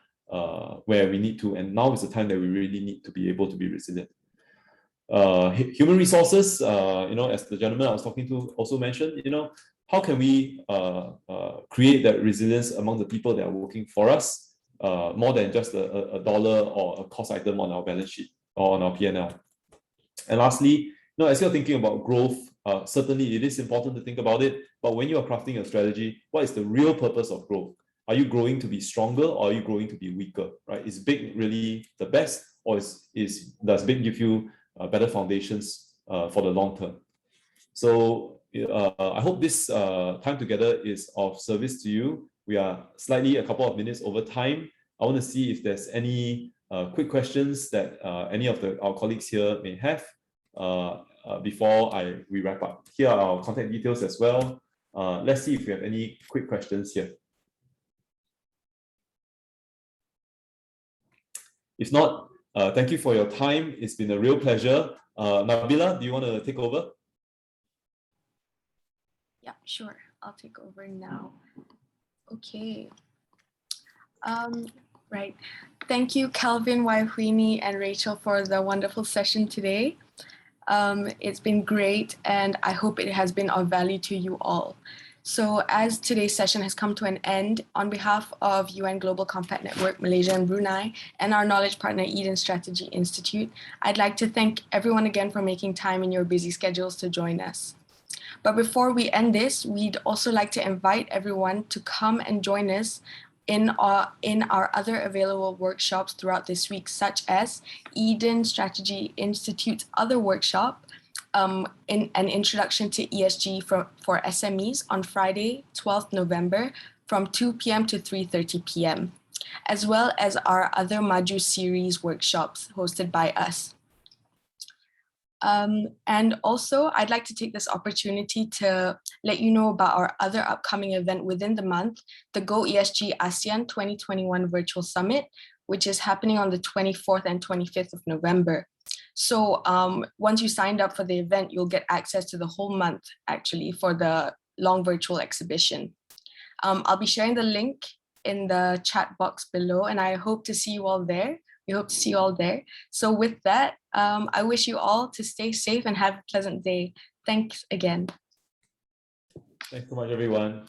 where we need to, and now is the time that we really need to be able to be resilient. Human resources, as the gentleman I was talking to also mentioned, how can we create that resilience among the people that are working for us, more than just a dollar or a cost item on our balance sheet or on our P&L. And lastly, as you're thinking about growth, certainly it is important to think about it, but when you are crafting your strategy, what is the real purpose of growth? Are you growing to be stronger, or are you growing to be weaker, right? Is big really the best, or does big give you better foundations for the long term? So I hope this time together is of service to you. We are slightly a couple of minutes over time. I want to see if there's any quick questions that any of our colleagues here may have before we wrap up. Here are our contact details as well. Let's see if we have any quick questions here. If not, thank you for your time. It's been a real pleasure. Nabila, do you want to take over? Yeah, sure. I'll take over now. Okay. Right. Thank you, Calvin, Waihuini, and Rachel for the wonderful session today. It's been great, and I hope it has been of value to you all. So as today's session has come to an end, on behalf of UN Global Compact Network, Malaysia and Brunei, and our knowledge partner, Eden Strategy Institute, I'd like to thank everyone again for making time in your busy schedules to join us. But before we end this, we'd also like to invite everyone to come and join us in our other available workshops throughout this week, such as Eden Strategy Institute's other workshop, in an introduction to ESG for SMEs on Friday, 12th November from 2 p.m. to 3:30 p.m., as well as our other Maju series workshops hosted by us. And also, I'd like to take this opportunity to let you know about our other upcoming event within the month, the Go ESG ASEAN 2021 Virtual Summit, which is happening on the 24th and 25th of November. So once you signed up for the event, you'll get access to the whole month, actually, for the long virtual exhibition. I'll be sharing the link in the chat box below, and I hope to see you all there. We hope to see you all there. So with that, I wish you all to stay safe and have a pleasant day. Thanks again. Thanks so much, everyone.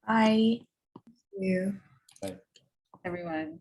Bye. Thank you. Bye. Everyone.